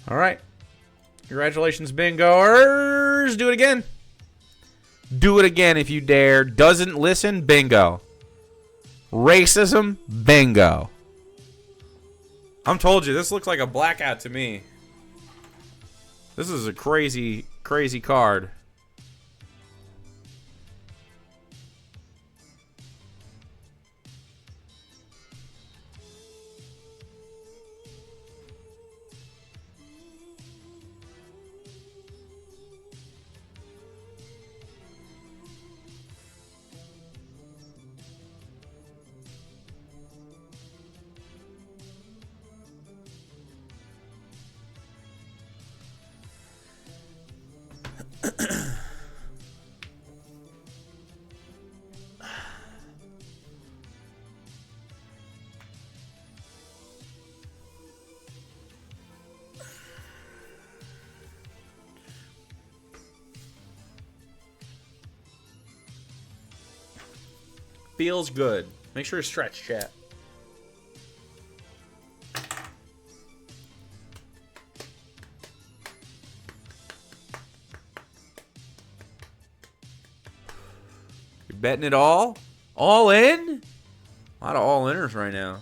All right. Congratulations, bingoers. Do it again. Do it again if you dare. Doesn't listen, bingo. Racism, bingo. I'm told you, this looks like a blackout to me. This is a crazy, crazy card. Feels good. Make sure to stretch, chat. You're betting it all? All in? A lot of all-inners right now.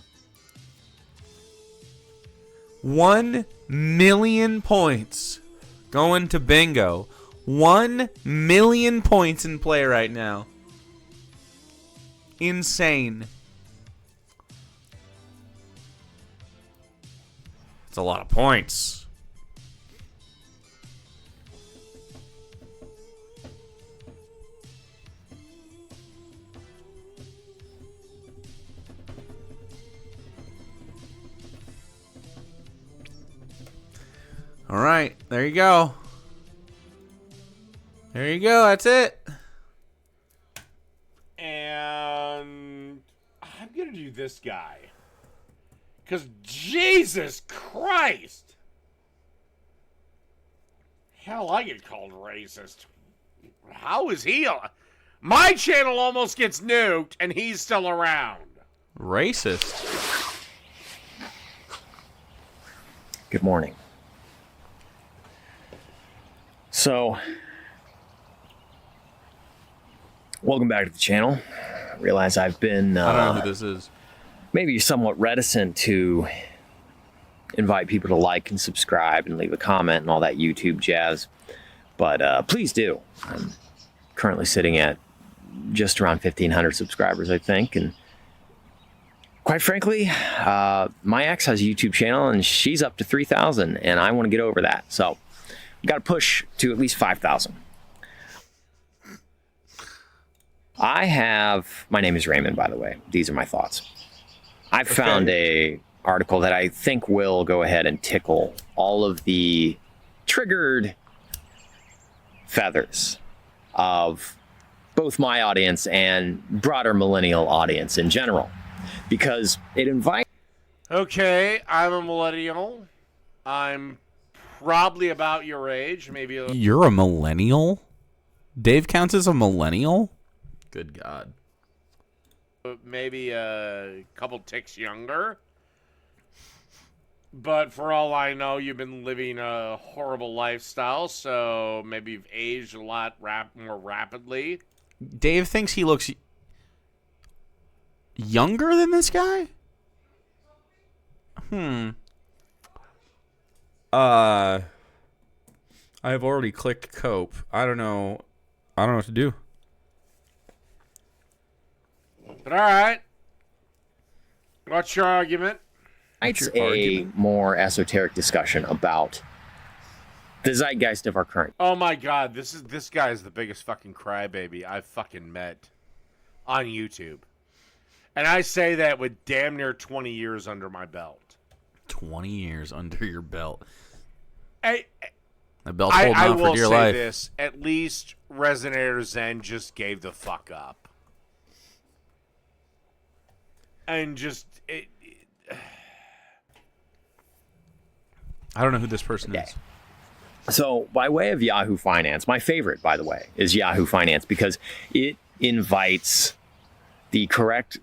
1 million points going to bingo. 1 million points in play right now. Insane. It's a lot of points. All right, there you go. There you go, that's it. And I'm going to do this guy. Because Jesus Christ. Hell, I get called racist. How is he? My channel almost gets nuked, and he's still around. Racist. Good morning. So, welcome back to the channel. I realize I've been I don't know who this is. Maybe somewhat reticent to invite people to like and subscribe and leave a comment and all that YouTube jazz. But please do. I'm currently sitting at just around 1,500 subscribers, I think. And quite frankly, my ex has a YouTube channel and she's up to 3,000 and I want to get over that. So we got to push to at least 5,000. My name is Raymond, by the way. These are my thoughts. I found a article that I think will go ahead and tickle all of the triggered feathers of both my audience and broader millennial audience in general, because it invites. Okay, I'm a millennial. I'm probably about your age, maybe. You're a millennial? Dave counts as a millennial? Good God. Maybe a couple ticks younger. But for all I know, you've been living a horrible lifestyle, so maybe you've aged a lot more rapidly. Dave thinks he looks... younger than this guy? I have already clicked cope. I don't know what to do. But all right. What's your argument? It's a more esoteric discussion about the zeitgeist of our current. Oh my God, this guy is the biggest fucking crybaby I've fucking met on YouTube. And I say that with damn near 20 years under my belt. 20 years under your belt. I belt's holding on for dear life. I will say this. At least Resonator Zen just gave the fuck up. And just... I don't know who this person is. So, by way of Yahoo Finance, my favorite, by the way, is Yahoo Finance because it invites the correct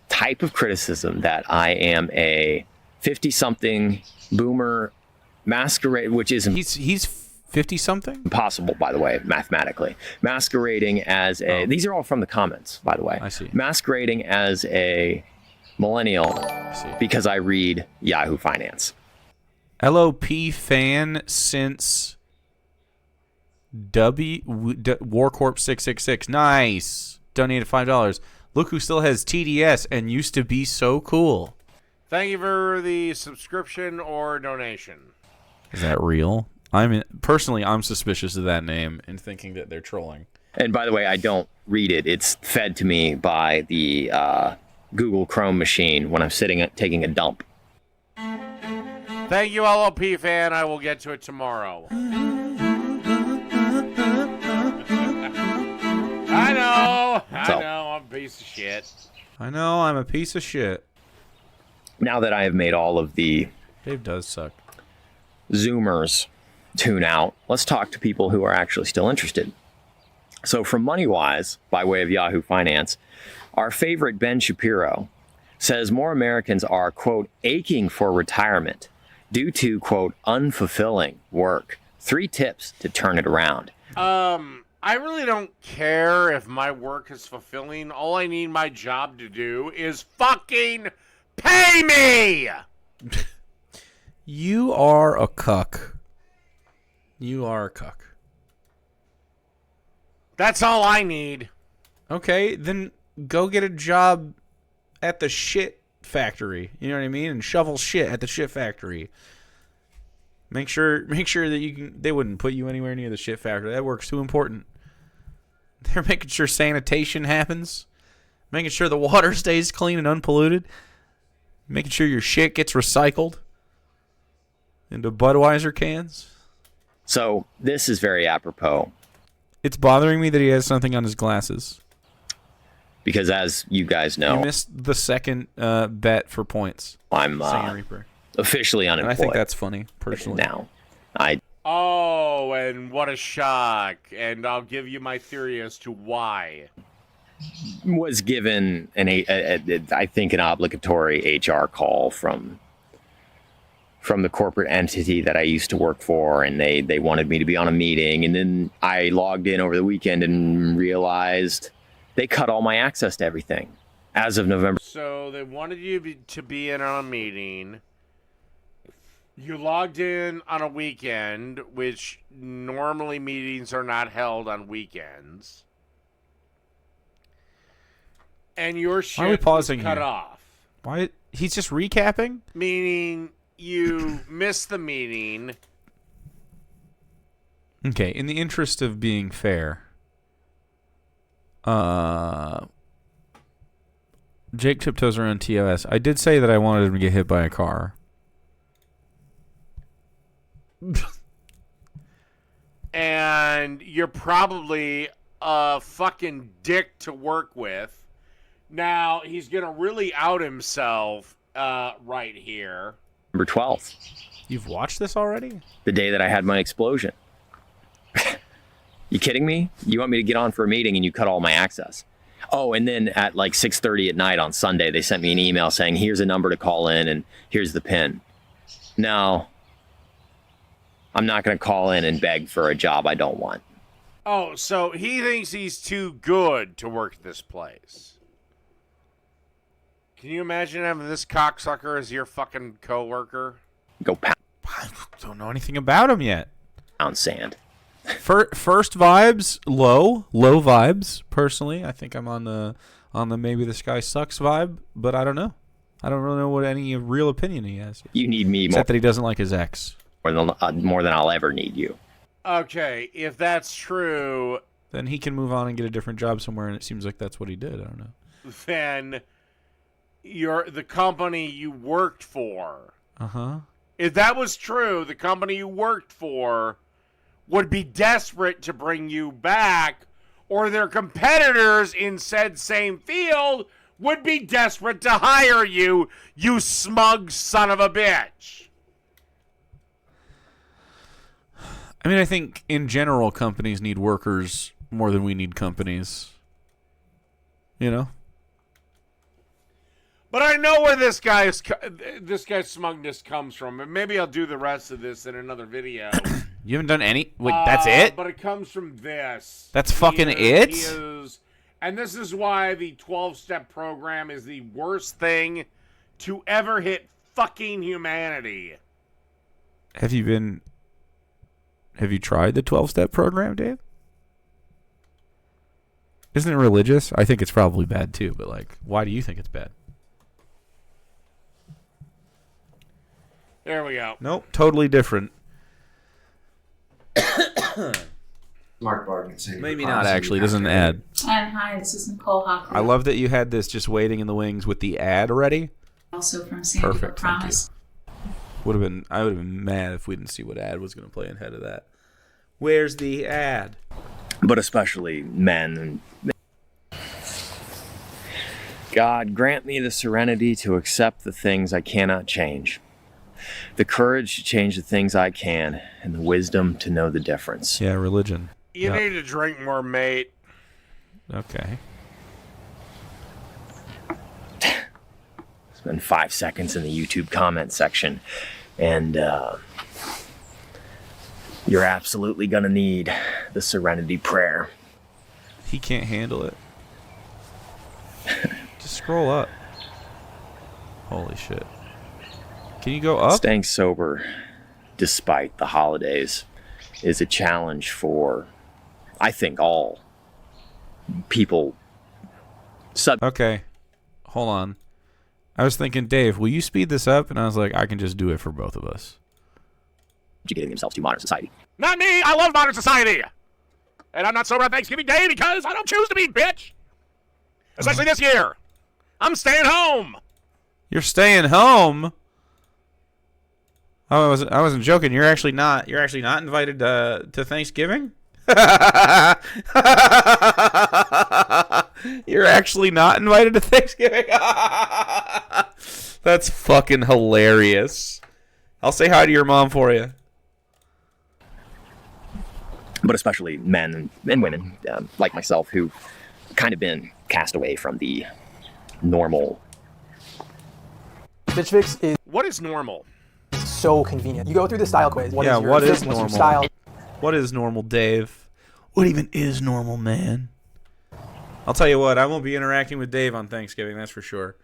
type of criticism that I am a 50-something boomer masquerade, which is he's 50-something? Impossible, by the way, mathematically. Masquerading as a... These are all from the comments, by the way. I see. Masquerading as a millennial because I read Yahoo Finance. LOP fan since Warcorp 666. Nice. Donated $5. Look who still has TDS and used to be so cool. Thank you for the subscription or donation. Is that real? Personally, I'm suspicious of that name and thinking that they're trolling. And by the way, I don't read it. It's fed to me by the Google Chrome machine when I'm taking a dump. Thank you, LOP fan. I will get to it tomorrow. I know, I'm a piece of shit. I know, I'm a piece of shit. Now that I have made all of the... Dave does suck. Zoomers tune out, let's talk to people who are actually still interested. So from MoneyWise, by way of Yahoo Finance, our favorite Ben Shapiro says more Americans are, quote, aching for retirement due to, quote, unfulfilling work. 3 tips to turn it around. I really don't care if my work is fulfilling. All I need my job to do is fucking pay me! You are a cuck. You are a cuck. That's all I need. Okay, then go get a job at the shit factory. You know what I mean? And shovel shit at the shit factory. Make sure that you can. They wouldn't put you anywhere near the shit factory. That work's too important. They're making sure sanitation happens, making sure the water stays clean and unpolluted, making sure your shit gets recycled into Budweiser cans. So this is very apropos. It's bothering me that he has something on his glasses. Because as you guys know... You missed the second bet for points. I'm officially unemployed. And I think that's funny, personally. Now, Oh, and what a shock. And I'll give you my theory as to why. Was given, I think, an obligatory HR call from the corporate entity that I used to work for, and they wanted me to be on a meeting. And then I logged in over the weekend and realized they cut all my access to everything as of November. So they wanted you to be in on a meeting. You logged in on a weekend, which normally meetings are not held on weekends. And your shit was cut off. Why? He's just recapping? Meaning you missed the meeting. Okay, in the interest of being fair, Jake tiptoes around TOS. I did say that I wanted him to get hit by a car. And you're probably a fucking dick to work with. Now, he's going to really out himself right here. November 12th. You've watched this already? The day that I had my explosion. You kidding me? You want me to get on for a meeting and you cut all my access. Oh, and then at like 6:30 at night on Sunday, they sent me an email saying, here's a number to call in and here's the PIN. No, I'm not going to call in and beg for a job I don't want. Oh, so he thinks he's too good to work at this place. Can you imagine having this cocksucker as your fucking coworker? Go pound I don't know anything about him yet. sand. First vibes, low vibes. Personally, I think I'm on the maybe this guy sucks vibe, but I don't know. I don't really know what any real opinion he has. You need me more, Except that he doesn't like his ex. more than I'll ever need you. Okay, if that's true, Then he can move on and get a different job somewhere, and it seems like that's what he did. I don't know. then the company you worked for. Uh-huh. If that was true, the company you worked for would be desperate to bring you back, or their competitors in said same field would be desperate to hire you, you smug son of a bitch. I mean, I think in general companies need workers more than we need companies. You know? But I know where this guy's smugness comes from, and maybe I'll do the rest of this in another video. You haven't done any? Wait, that's it? But it comes from this. That's fucking it? And this is why the 12-step program is the worst thing to ever hit fucking humanity. Have you tried the 12-step program, Dave? Isn't it religious? I think it's probably bad too, but like, why do you think it's bad? There we go. Nope, totally different. Mark Barton saying Maybe not actually, doesn't add. Hi, this is Nicole Hockley. I love that you had this just waiting in the wings with the ad already. Also from San Diego Perfect, thank you. Promise. I would have been mad if we didn't see what ad was going to play ahead of that. Where's the ad? But especially men. God, grant me the serenity to accept the things I cannot change, the courage to change the things I can, and the wisdom to know the difference. Yeah, religion. You Yep. need to drink more, mate. Okay. Spend 5 seconds in the YouTube comment section, and you're absolutely gonna need the serenity prayer. He can't handle it. Just scroll up. Holy shit. Can you go up? Staying sober despite the holidays is a challenge for, I think, all people. Okay. Hold on. I was thinking, Dave, will you speed this up? And I was like, I can just do it for both of us. Getting themselves to modern society. Not me. I love modern society. And I'm not sober on Thanksgiving Day because I don't choose to be, bitch. Especially this year. I'm staying home. You're staying home? Oh, I wasn't joking. You're actually not invited to Thanksgiving? You're actually not invited to Thanksgiving? That's fucking hilarious. I'll say hi to your mom for you. But especially men and women like myself who kind of been cast away from the normal. Bitch Fix is... What is normal? So convenient. You go through the style quiz. What is normal? What's your style? What is normal, Dave? What even is normal, man? I'll tell you what, I won't be interacting with Dave on Thanksgiving, that's for sure.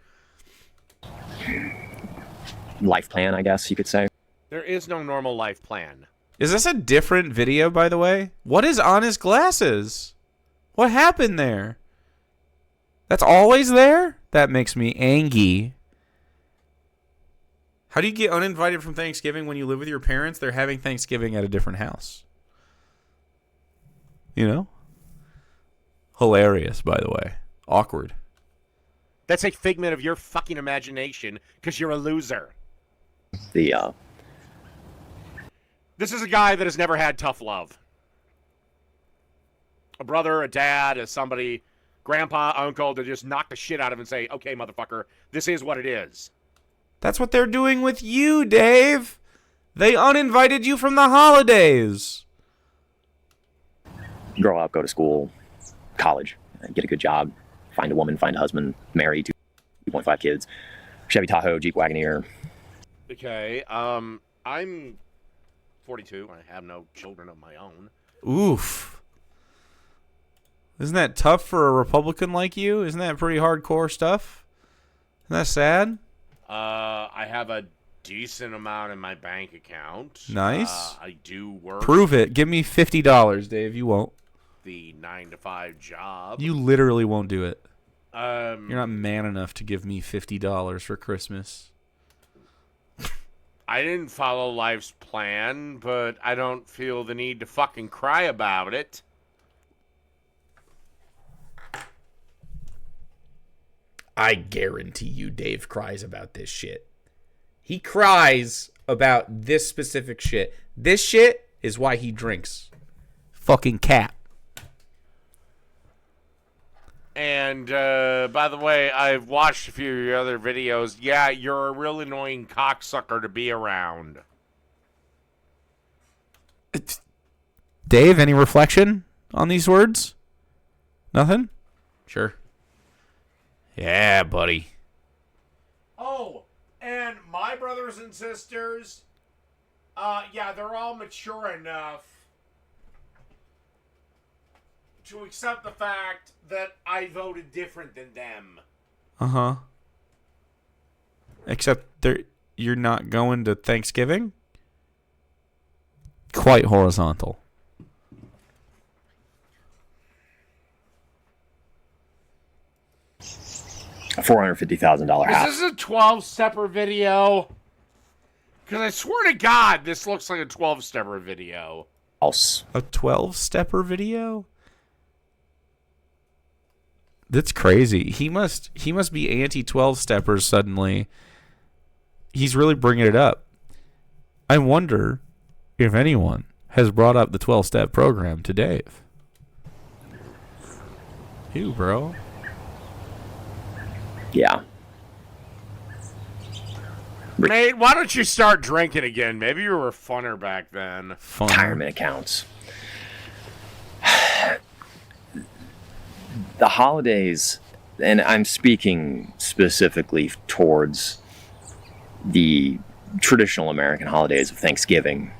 Life plan, I guess you could say. There is no normal life plan. Is this a different video, by the way? What is on his glasses? What happened there? That's always there? That makes me angry. How do you get uninvited from Thanksgiving when you live with your parents? They're having Thanksgiving at a different house. You know? Hilarious, by the way. Awkward. That's a figment of your fucking imagination because you're a loser. This is a guy that has never had tough love. A brother, a dad, a somebody, grandpa, uncle to just knock the shit out of him and say, okay, motherfucker, this is what it is. That's what they're doing with you, Dave. They uninvited you from the holidays. Grow up, go to school, college, get a good job, find a woman, find a husband, marry 2.5 kids, Chevy Tahoe, Jeep Wagoneer. Okay, I'm 42. I have no children of my own. Oof. Isn't that tough for a Republican like you? Isn't that pretty hardcore stuff? that sad? I have a decent amount in my bank account. Nice. I do work. Prove it. Give me $50, Dave. You won't. The 9-to-5 job. You literally won't do it. You're not man enough to give me $50 for Christmas. I didn't follow life's plan, but I don't feel the need to fucking cry about it. I guarantee you Dave cries about this shit. He cries about this specific shit. This shit is why he drinks. Fucking cat. And, by the way, I've watched a few of your other videos. Yeah, you're a real annoying cocksucker to be around. Dave, any reflection on these words? Nothing? Sure. Yeah, buddy. Oh, and my brothers and sisters, yeah, they're all mature enough to accept the fact that I voted different than them. Uh-huh. Except you're not going to Thanksgiving? Quite horizontal. A $450,000 house. Is this a 12-stepper video? Because I swear to God, this looks like a 12-stepper video. House. A 12-stepper video? That's crazy. He must be anti-12-steppers suddenly. He's really bringing it up. I wonder if anyone has brought up the 12-step program to Dave. Who, bro? Yeah. Mate, why don't you start drinking again? Maybe you were funner back then. Retirement accounts. The holidays, and I'm speaking specifically towards the traditional American holidays of Thanksgiving,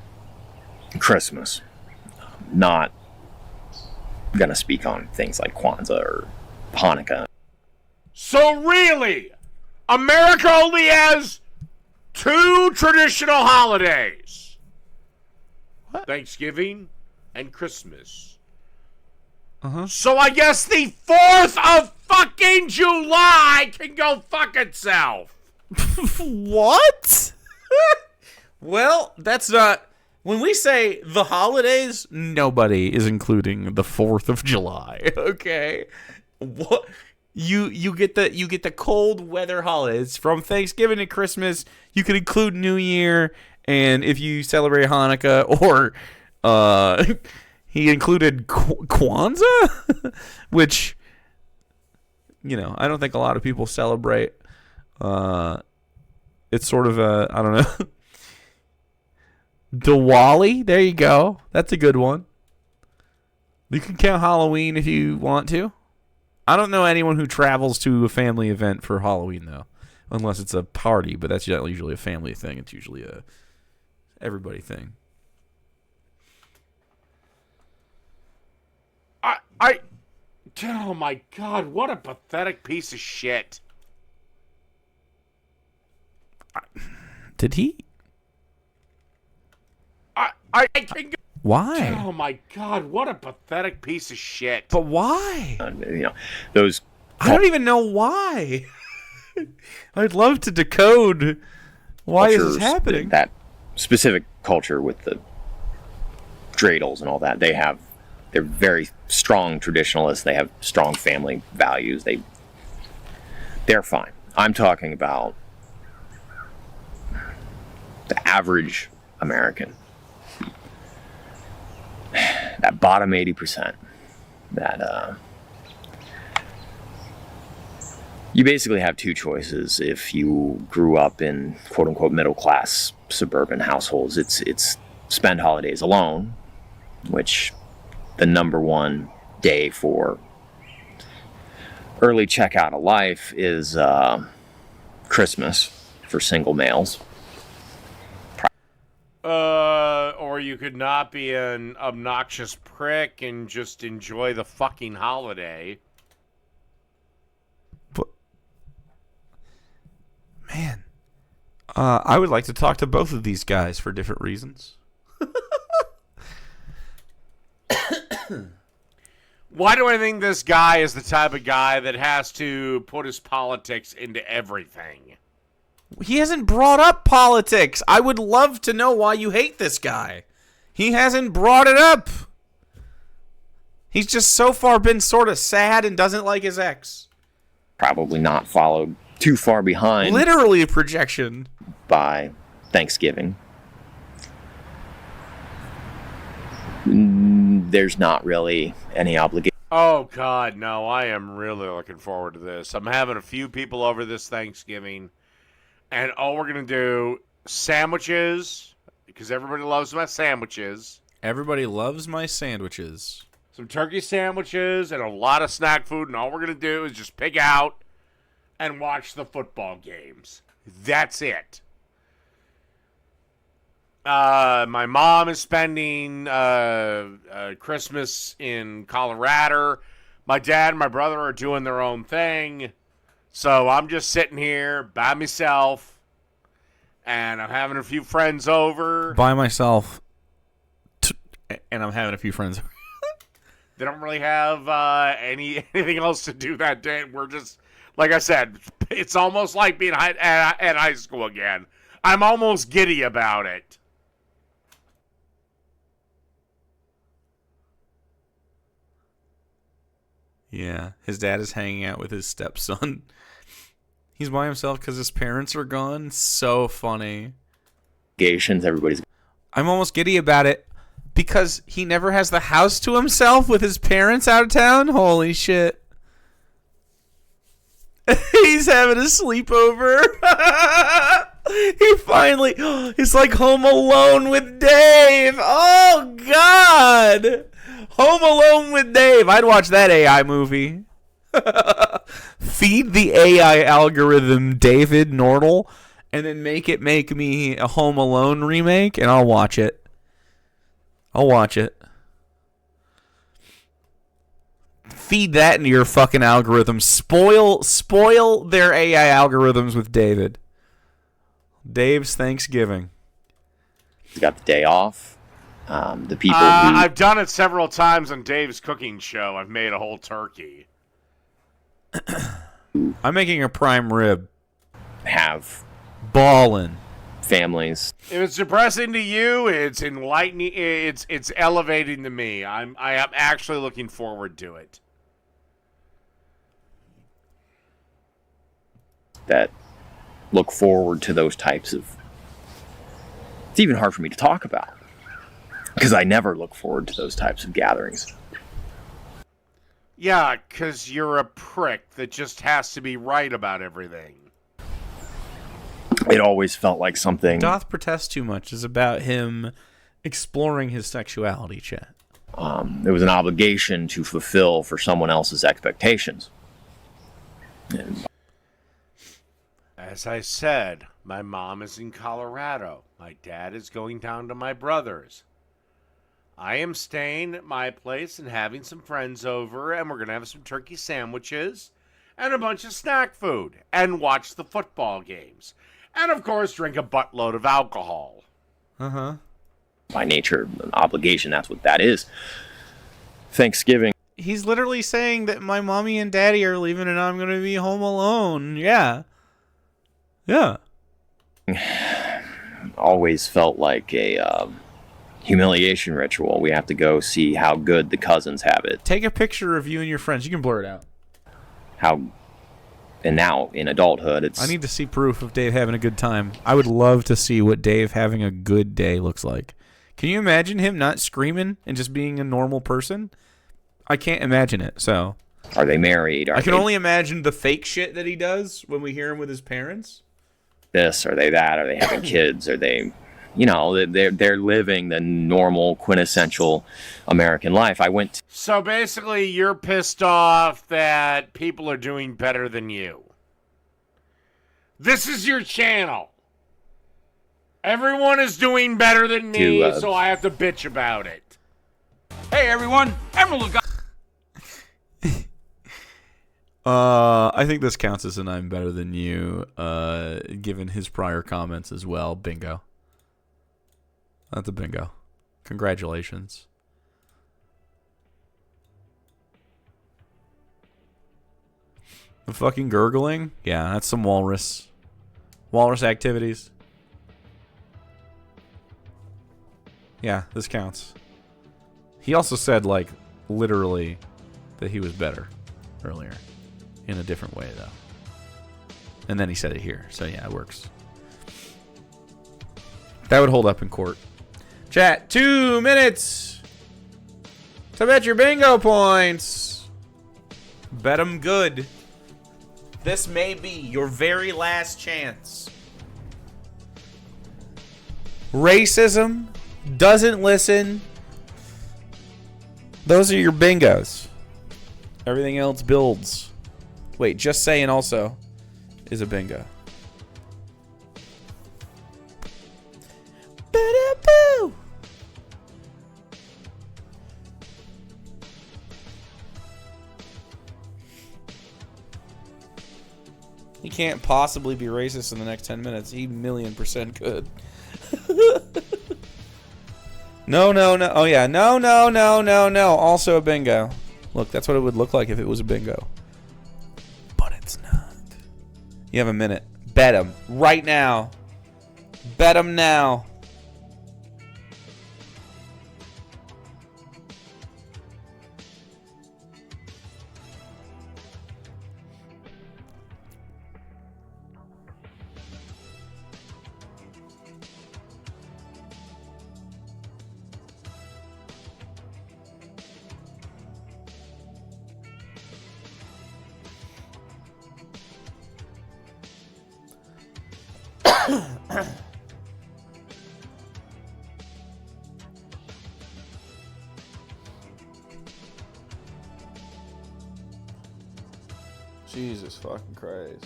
Christmas. Not gonna speak on things like Kwanzaa or Hanukkah. So really, America only has 2 traditional holidays. What? Thanksgiving and Christmas. Uh-huh. So I guess the 4th of fucking July can go fuck itself. What? Well, that's not... When we say the holidays, nobody is including the 4th of July, okay? What... You get the cold weather holidays from Thanksgiving to Christmas. You could include New Year, and if you celebrate Hanukkah, or he included Kwanzaa, which I don't think a lot of people celebrate. It's sort of a I don't know. Diwali, there you go. That's a good one. You can count Halloween if you want to. I don't know anyone who travels to a family event for Halloween, though. Unless it's a party, but that's usually a family thing. It's usually a everybody thing. Oh my God, what a pathetic piece of shit. Did he? I can go. Why? Oh my God, what a pathetic piece of shit. But why? Those. I don't even know why. I'd love to decode why is this happening. That specific culture with the dreidels and all that, they're very strong traditionalists. They have strong family values. They're fine. I'm talking about the average American. That bottom 80%. That you basically have 2 choices if you grew up in quote unquote middle class suburban households. It's spend holidays alone, which the number one day for early checkout of life is Christmas for single males. Or you could not be an obnoxious prick and just enjoy the fucking holiday. Man. I would like to talk to both of these guys for different reasons. Why do I think this guy is the type of guy that has to put his politics into everything? He hasn't brought up politics. I would love to know why you hate this guy. He hasn't brought it up. He's just so far been sort of sad and doesn't like his ex. Probably not followed too far behind. Literally a projection. By Thanksgiving. There's not really any obligation. Oh, God, no. I am really looking forward to this. I'm having a few people over this Thanksgiving. And all we're going to do, sandwiches, because everybody loves my sandwiches. Everybody loves my sandwiches. Some turkey sandwiches and a lot of snack food. And all we're going to do is just pick out and watch the football games. That's it. My mom is spending Christmas in Colorado. My dad and my brother are doing their own thing. So I'm just sitting here by myself. And I'm having a few friends over. By myself. And I'm having a few friends over. They don't really have anything else to do that day. We're just, like I said, it's almost like being at high school again. I'm almost giddy about it. Yeah, his dad is hanging out with his stepson. He's by himself because his parents are gone. So funny. Everybody's. I'm almost giddy about it because he never has the house to himself with his parents out of town. Holy shit. He's having a sleepover. He finally, he's like Home Alone with Dave. Oh, God. Home Alone with Dave. I'd watch that AI movie. Feed the AI algorithm David Nordle and then make me a Home Alone remake and I'll watch it. I'll watch it. Feed that into your fucking algorithm. Spoil their AI algorithms with David. Dave's Thanksgiving. He's got the day off. The people I've done it several times on Dave's cooking show. I've made a whole turkey. I'm making a prime rib. Have ballin' families. If it's depressing to you, it's enlightening. It's elevating to me. I am actually looking forward to it. That look forward to those types of. It's even hard for me to talk about because I never look forward to those types of gatherings. Yeah, because you're a prick that just has to be right about everything. It always felt like something. Doth protest too much is about him exploring his sexuality, chat. It was an obligation to fulfill for someone else's expectations. And as I said, my mom is in Colorado. My dad is going down to my brother's. I am staying at my place and having some friends over, and we're going to have some turkey sandwiches and a bunch of snack food and watch the football games. And, of course, drink a buttload of alcohol. Uh-huh. By nature, an obligation, that's what that is. Thanksgiving. He's literally saying that my mommy and daddy are leaving and I'm going to be home alone. Yeah. Yeah. Always felt like a humiliation ritual. We have to go see how good the cousins have it. Take a picture of you and your friends. You can blur it out. And now, in adulthood, it's... I need to see proof of Dave having a good time. I would love to see what Dave having a good day looks like. Can you imagine him not screaming and just being a normal person? I can't imagine it, so... Are they married? I can only imagine the fake shit that he does when we hear him with his parents. This, are they that? Are they having kids? Are they... You know, they're living the normal, quintessential American life. I went to... So basically, you're pissed off that people are doing better than you. This is your channel. Everyone is doing better than me, so I have to bitch about it. Hey, everyone. Emerald got... I think this counts as an I'm better than you, given his prior comments as well. Bingo. That's a bingo. Congratulations. The fucking gurgling? Yeah, that's some walrus activities. Yeah, this counts. He also said, like, literally that he was better earlier. In a different way, though. And then he said it here. So, yeah, it works. That would hold up in court. Chat, 2 minutes to bet your bingo points. Bet 'em good. This may be your very last chance. Racism doesn't listen. Those are your bingos. Everything else builds. Wait, just saying also is a bingo. Ba-da-boo! He can't possibly be racist in the next 10 minutes. He 1,000,000% could. No. Oh, yeah. No. Also a bingo. Look, that's what it would look like if it was a bingo. But it's not. You have a minute. Bet him. Right now. Bet him now. Jesus fucking Christ.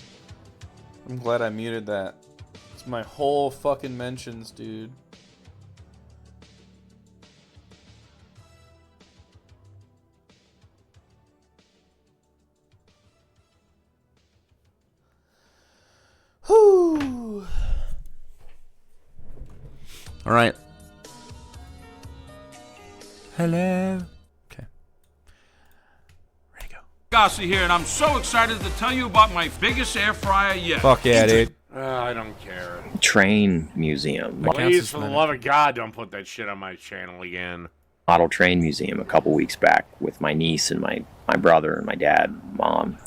I'm glad I muted that. It's my whole fucking mentions, dude. Whew. All right. Hello. Okay. Ready to go. Gossi here, and I'm so excited to tell you about my biggest air fryer yet. Fuck yeah, dude. I don't care. Train museum. Please, for the love of God, don't put that shit on my channel again. Model train museum a couple weeks back with my niece and my brother and my dad, mom.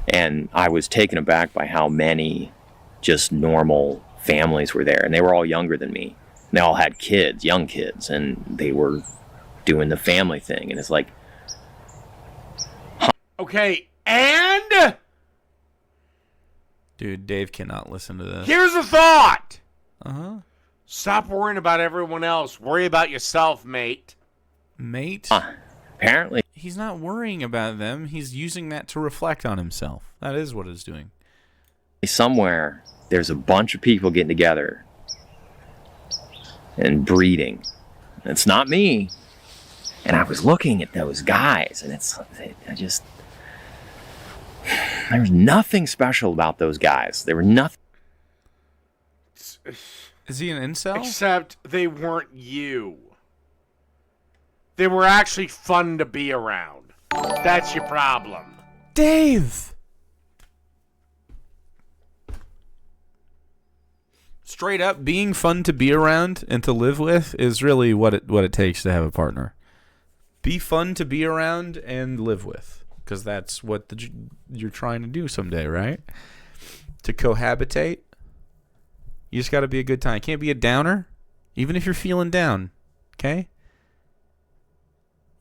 And I was taken aback by how many just normal families were there. And they were all younger than me. And they all had kids, young kids, and they were doing the family thing. And it's like... Okay, and... Dude, Dave cannot listen to this. Here's a thought! Uh-huh. Stop worrying about everyone else. Worry about yourself, mate. Mate? Apparently. He's not worrying about them. He's using that to reflect on himself. That is what it's doing. Somewhere, there's a bunch of people getting together and breeding. It's not me. And I was looking at those guys, and there's nothing special about those guys. They were nothing. Is he an incel? Except they weren't you. They were actually fun to be around. That's your problem. Dave! Straight up, being fun to be around and to live with is really what it takes to have a partner. Be fun to be around and live with. Because that's what you're trying to do someday, right? To cohabitate. You just got to be a good time. Can't be a downer, even if you're feeling down. Okay?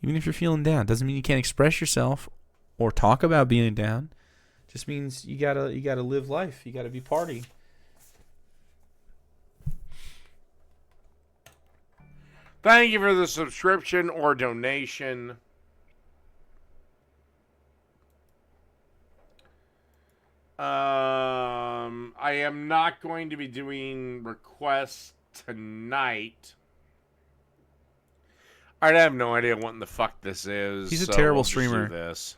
Even if you're feeling down, doesn't mean you can't express yourself or talk about being down. Just means you gotta live life. You gotta be party. Thank you for the subscription or donation. I am not going to be doing requests tonight. I have no idea what in the fuck this is. He's a so terrible we'll just do streamer. this.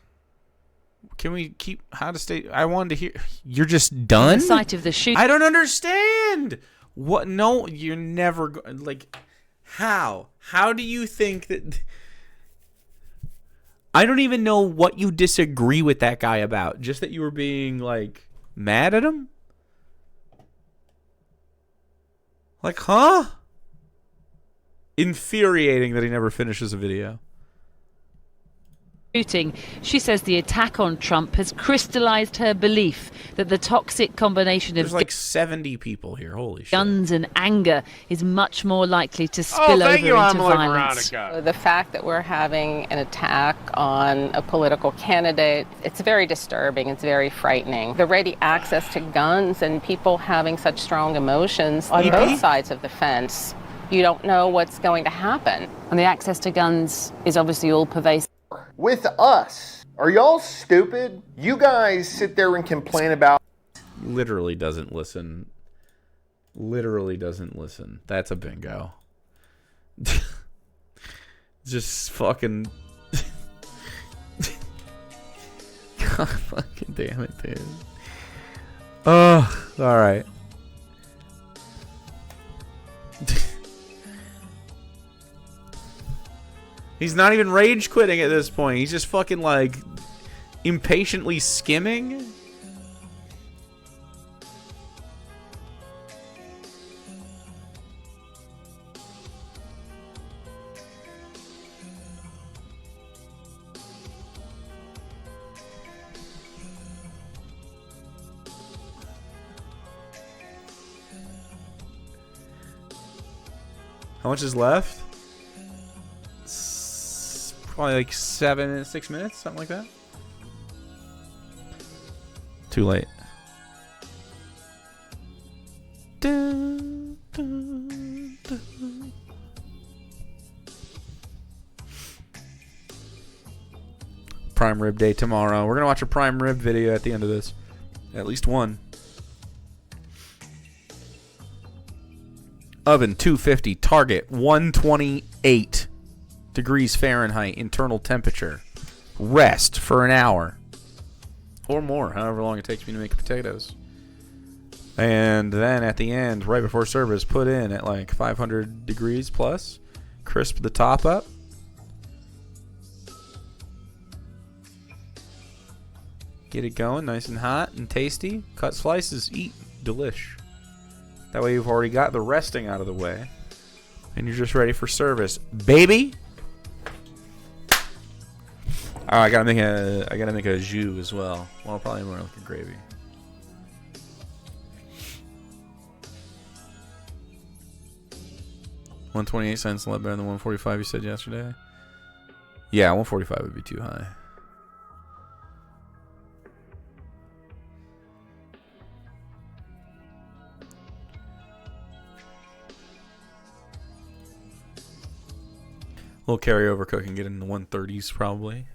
Can we keep how to stay? I wanted to hear. You're just done. The site of the shoot. I don't understand. What? No, you're never like. How? How do you think that? I don't even know what you disagree with that guy about. Just that you were being like mad at him. Like, huh? Infuriating that he never finishes a video. Shooting, she says the attack on Trump has crystallized her belief that the toxic combination of There's like 70 people here. Holy shit. guns and anger is much more likely to spill over into violence. The fact that we're having an attack on a political candidate, it's very disturbing. It's very frightening. The ready access to guns and people having such strong emotions on both sides of the fence. You don't know what's going to happen. And the access to guns is obviously all pervasive. With us. Are y'all stupid? You guys sit there and complain about... Literally doesn't listen. Literally doesn't listen. That's a bingo. Just fucking... God fucking damn it, dude. Oh, alright. He's not even rage quitting at this point. He's just fucking like impatiently skimming. How much is left? Probably like 6 minutes, something like that. Too late. Dun, dun, dun. Prime rib day tomorrow. We're gonna watch a prime rib video at the end of this. At least one. Oven 250, target 128 degrees Fahrenheit, internal temperature. Rest for an hour. Or more, however long it takes me to make potatoes. And then at the end, right before service, put in at like 500 degrees plus. Crisp the top up. Get it going, nice and hot and tasty. Cut slices, eat, delish. That way you've already got the resting out of the way. And you're just ready for service. Baby! Oh, I gotta make a jus as well. Well, probably more like a gravy. $1.28 a lot better than $1.45 you said yesterday. Yeah, $1.45 would be too high. A little carryover cooking, get in the 130s probably.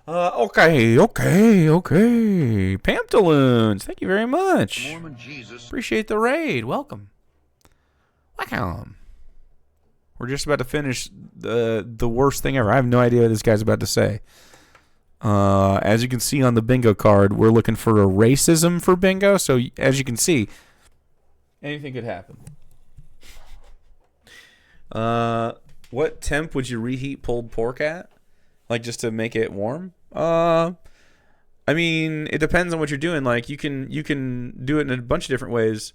Okay. Pamtaloons, thank you very much. Mormon Jesus. Appreciate the raid. Welcome. We're just about to finish the worst thing ever. I have no idea what this guy's about to say. As you can see on the bingo card, we're looking for a racism for bingo. So as you can see, anything could happen. What temp would you reheat pulled pork at? Like just to make it warm? I mean, it depends on what you're doing. Like you can do it in a bunch of different ways.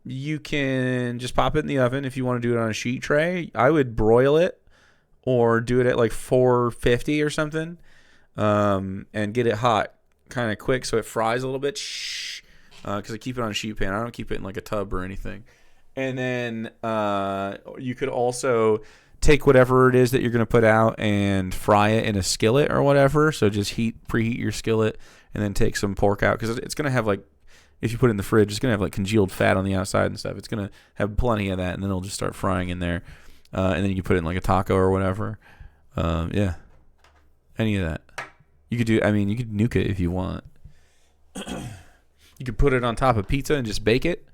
You can just pop it in the oven if you want to do it on a sheet tray. I would broil it or do it at like 450 or something. And get it hot kind of quick so it fries a little bit. Because I keep it on a sheet pan. I don't keep it in like a tub or anything. And then you could also take whatever it is that you're going to put out and fry it in a skillet or whatever. So just preheat your skillet and then take some pork out. Because it's going to have like, if you put it in the fridge, it's going to have like congealed fat on the outside and stuff. It's going to have plenty of that, and then it'll just start frying in there. And then you can put it in like a taco or whatever. Yeah. Any of that. You could do, I mean, you could nuke it if you want. You could put it on top of pizza and just bake it.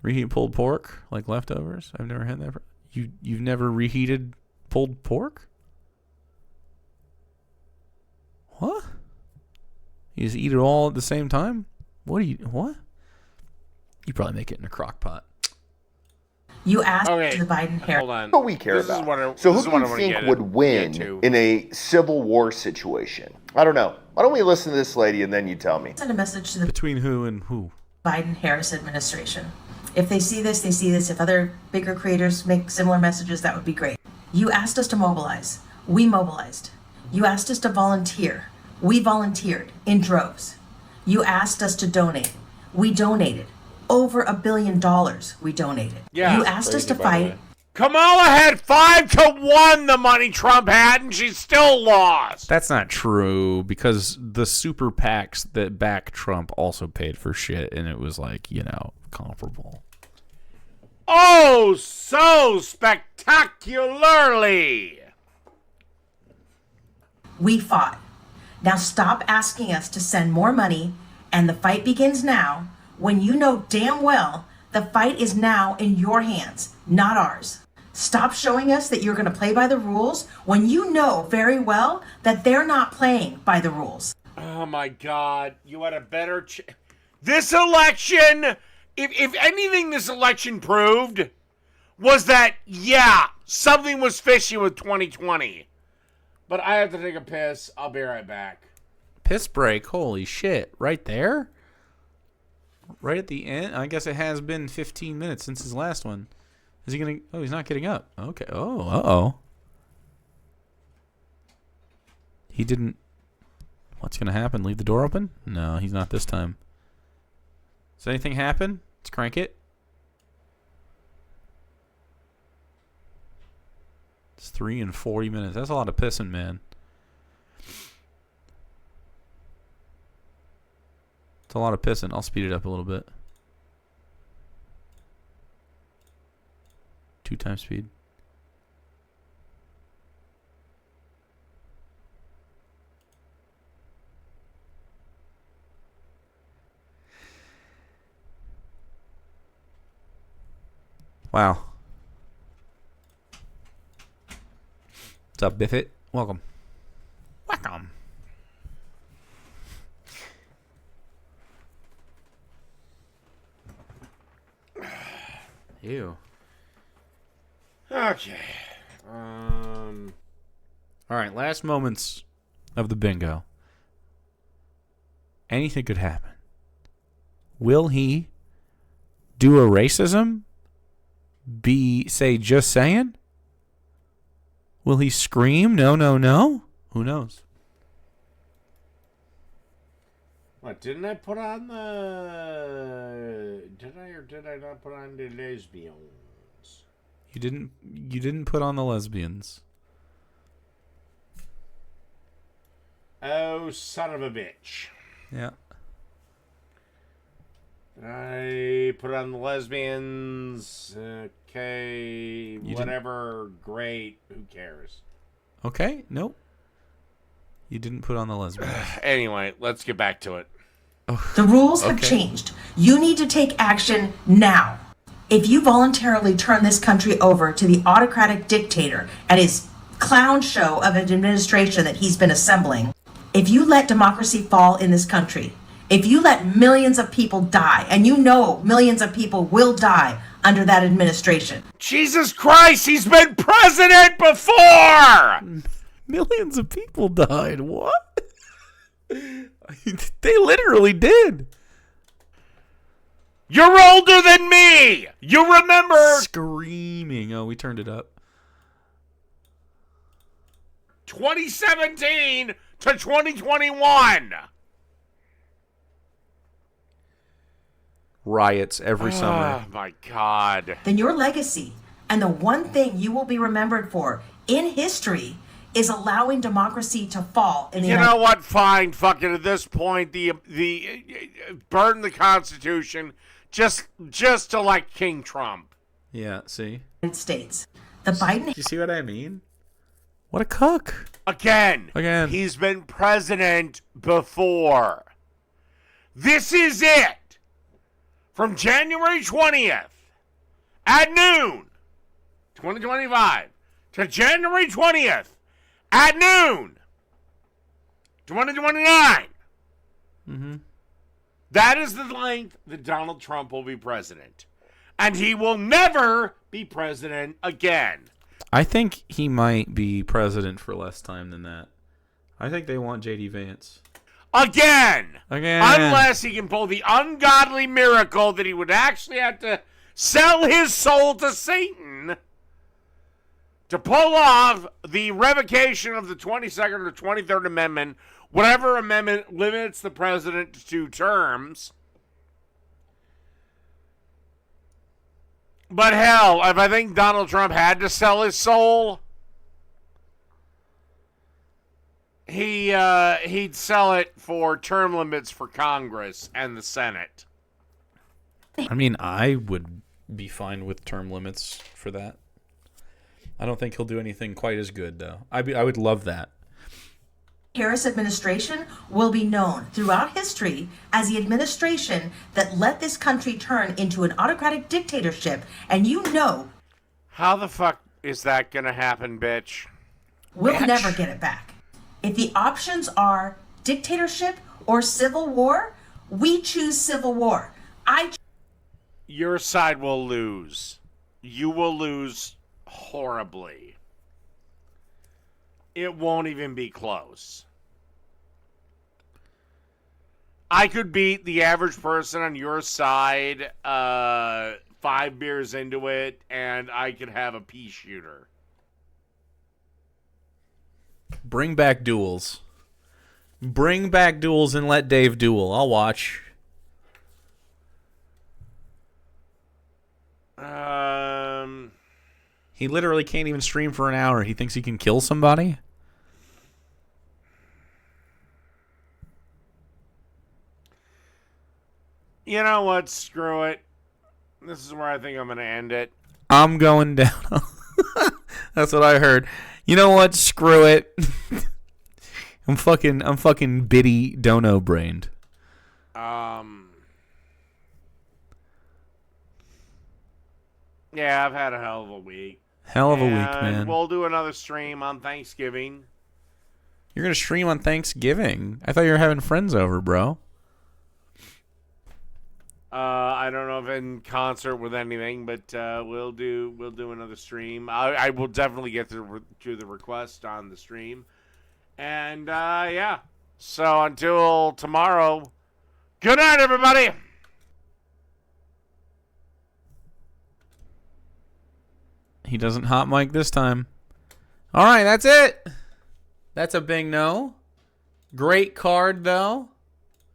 Reheat pulled pork, like leftovers. I've never had that. You've never reheated pulled pork? What? You just eat it all at the same time? What? You probably make it in a crock pot. You asked the Biden Harris. Hold on. What we care about. So who do you think would win in a civil war situation? I don't know. Why don't we listen to this lady and then you tell me? Send a message to the Between who and who? Biden Harris administration. If they see this, they see this. If other bigger creators make similar messages, that would be great. You asked us to mobilize. We mobilized. You asked us to volunteer. We volunteered in droves. You asked us to donate. We donated. Over $1 billion we donated. Yeah, you asked us to fight. Kamala had 5-1 the money Trump had, and she still lost. That's not true, because the super PACs that back Trump also paid for shit, and it was like, comparable. Oh, so spectacularly. We fought. Now stop asking us to send more money, and the fight begins now, when you know damn well the fight is now in your hands, not ours. Stop showing us that you're going to play by the rules when you know very well that they're not playing by the rules. Oh my God, you had a better this election, if anything this election proved, was that, something was fishy with 2020. But I have to take a piss. I'll be right back. Piss break? Holy shit. Right there? Right at the end? I guess it has been 15 minutes since his last one. Is he going to... Oh, he's not getting up. Okay. Oh, uh-oh. He didn't... What's going to happen? Leave the door open? No, he's not this time. Does anything happen? Let's crank it. It's 3 and 40 minutes. That's a lot of pissing, man. It's a lot of pissing. I'll speed it up a little bit. 2 times speed. Wow. What's up, Biffit? Welcome. Welcome. Ew. Okay. All right, last moments of the bingo. Anything could happen. Will he do a racism? Say just saying? Will he scream? No, no, no? Who knows? What, didn't I put on the... Did I or did I not put on the lesbians? You didn't put on the lesbians. Oh, son of a bitch. Yeah. I put on the lesbians. Okay, whatever. Great. Who cares? Okay, nope. You didn't put on the lesbians. Anyway, let's get back to it. The rules have changed. You need to take action now. If you voluntarily turn this country over to the autocratic dictator and his clown show of an administration that he's been assembling, if you let democracy fall in this country, if you let millions of people die, and you know millions of people will die under that administration. Jesus Christ, he's been president before! Millions of people died. What? They literally did. You're older than me! You remember... Screaming. Oh, we turned it up. 2017 to 2021. Riots every summer. Oh, my God. Then your legacy, and the one thing you will be remembered for in history, is allowing democracy to fall. You know what? Fine. Fuck it. At this point, the burn the Constitution just to like King Trump. Yeah, see? United States. The Biden... You see what I mean? What a cuck. Again. He's been president before. This is it. From January 20th at noon, 2025, to January 20th at noon, 2029. Mm-hmm. That is the length that Donald Trump will be president. And he will never be president again. I think he might be president for less time than that. I think they want J.D. Vance. Again. Again. Unless he can pull the ungodly miracle that he would actually have to sell his soul to Satan to pull off the revocation of the 22nd or 23rd Amendment, whatever amendment limits the president to 2 terms. But hell, if I think Donald Trump had to sell his soul, he'd sell it for term limits for Congress and the Senate. I mean, I would be fine with term limits for that. I don't think he'll do anything quite as good, though. I would love that. Harris administration will be known throughout history as the administration that let this country turn into an autocratic dictatorship, and you know... How the fuck is that gonna happen, bitch? We'll never get it back. If the options are dictatorship or civil war, we choose civil war. Your side will lose. You will lose horribly. It won't even be close. I could beat the average person on your side 5 beers into it, and I could have a pea shooter. Bring back duels. Bring back duels and let Dave duel. I'll watch. He literally can't even stream for an hour. He thinks he can kill somebody? You know what? Screw it. This is where I think I'm going to end it. I'm going down. That's what I heard. You know what? Screw it. I'm fucking bitty dono brained. Yeah, I've had a hell of a week. Hell of a week, man. We'll do another stream on Thanksgiving. You're going to stream on Thanksgiving? I thought you were having friends over, bro. I don't know if in concert with anything, but we'll do another stream. I will definitely get to the request on the stream. And yeah. So until tomorrow, good night, everybody. He doesn't hot mic this time. All right, that's it. That's a big no. Great card, though.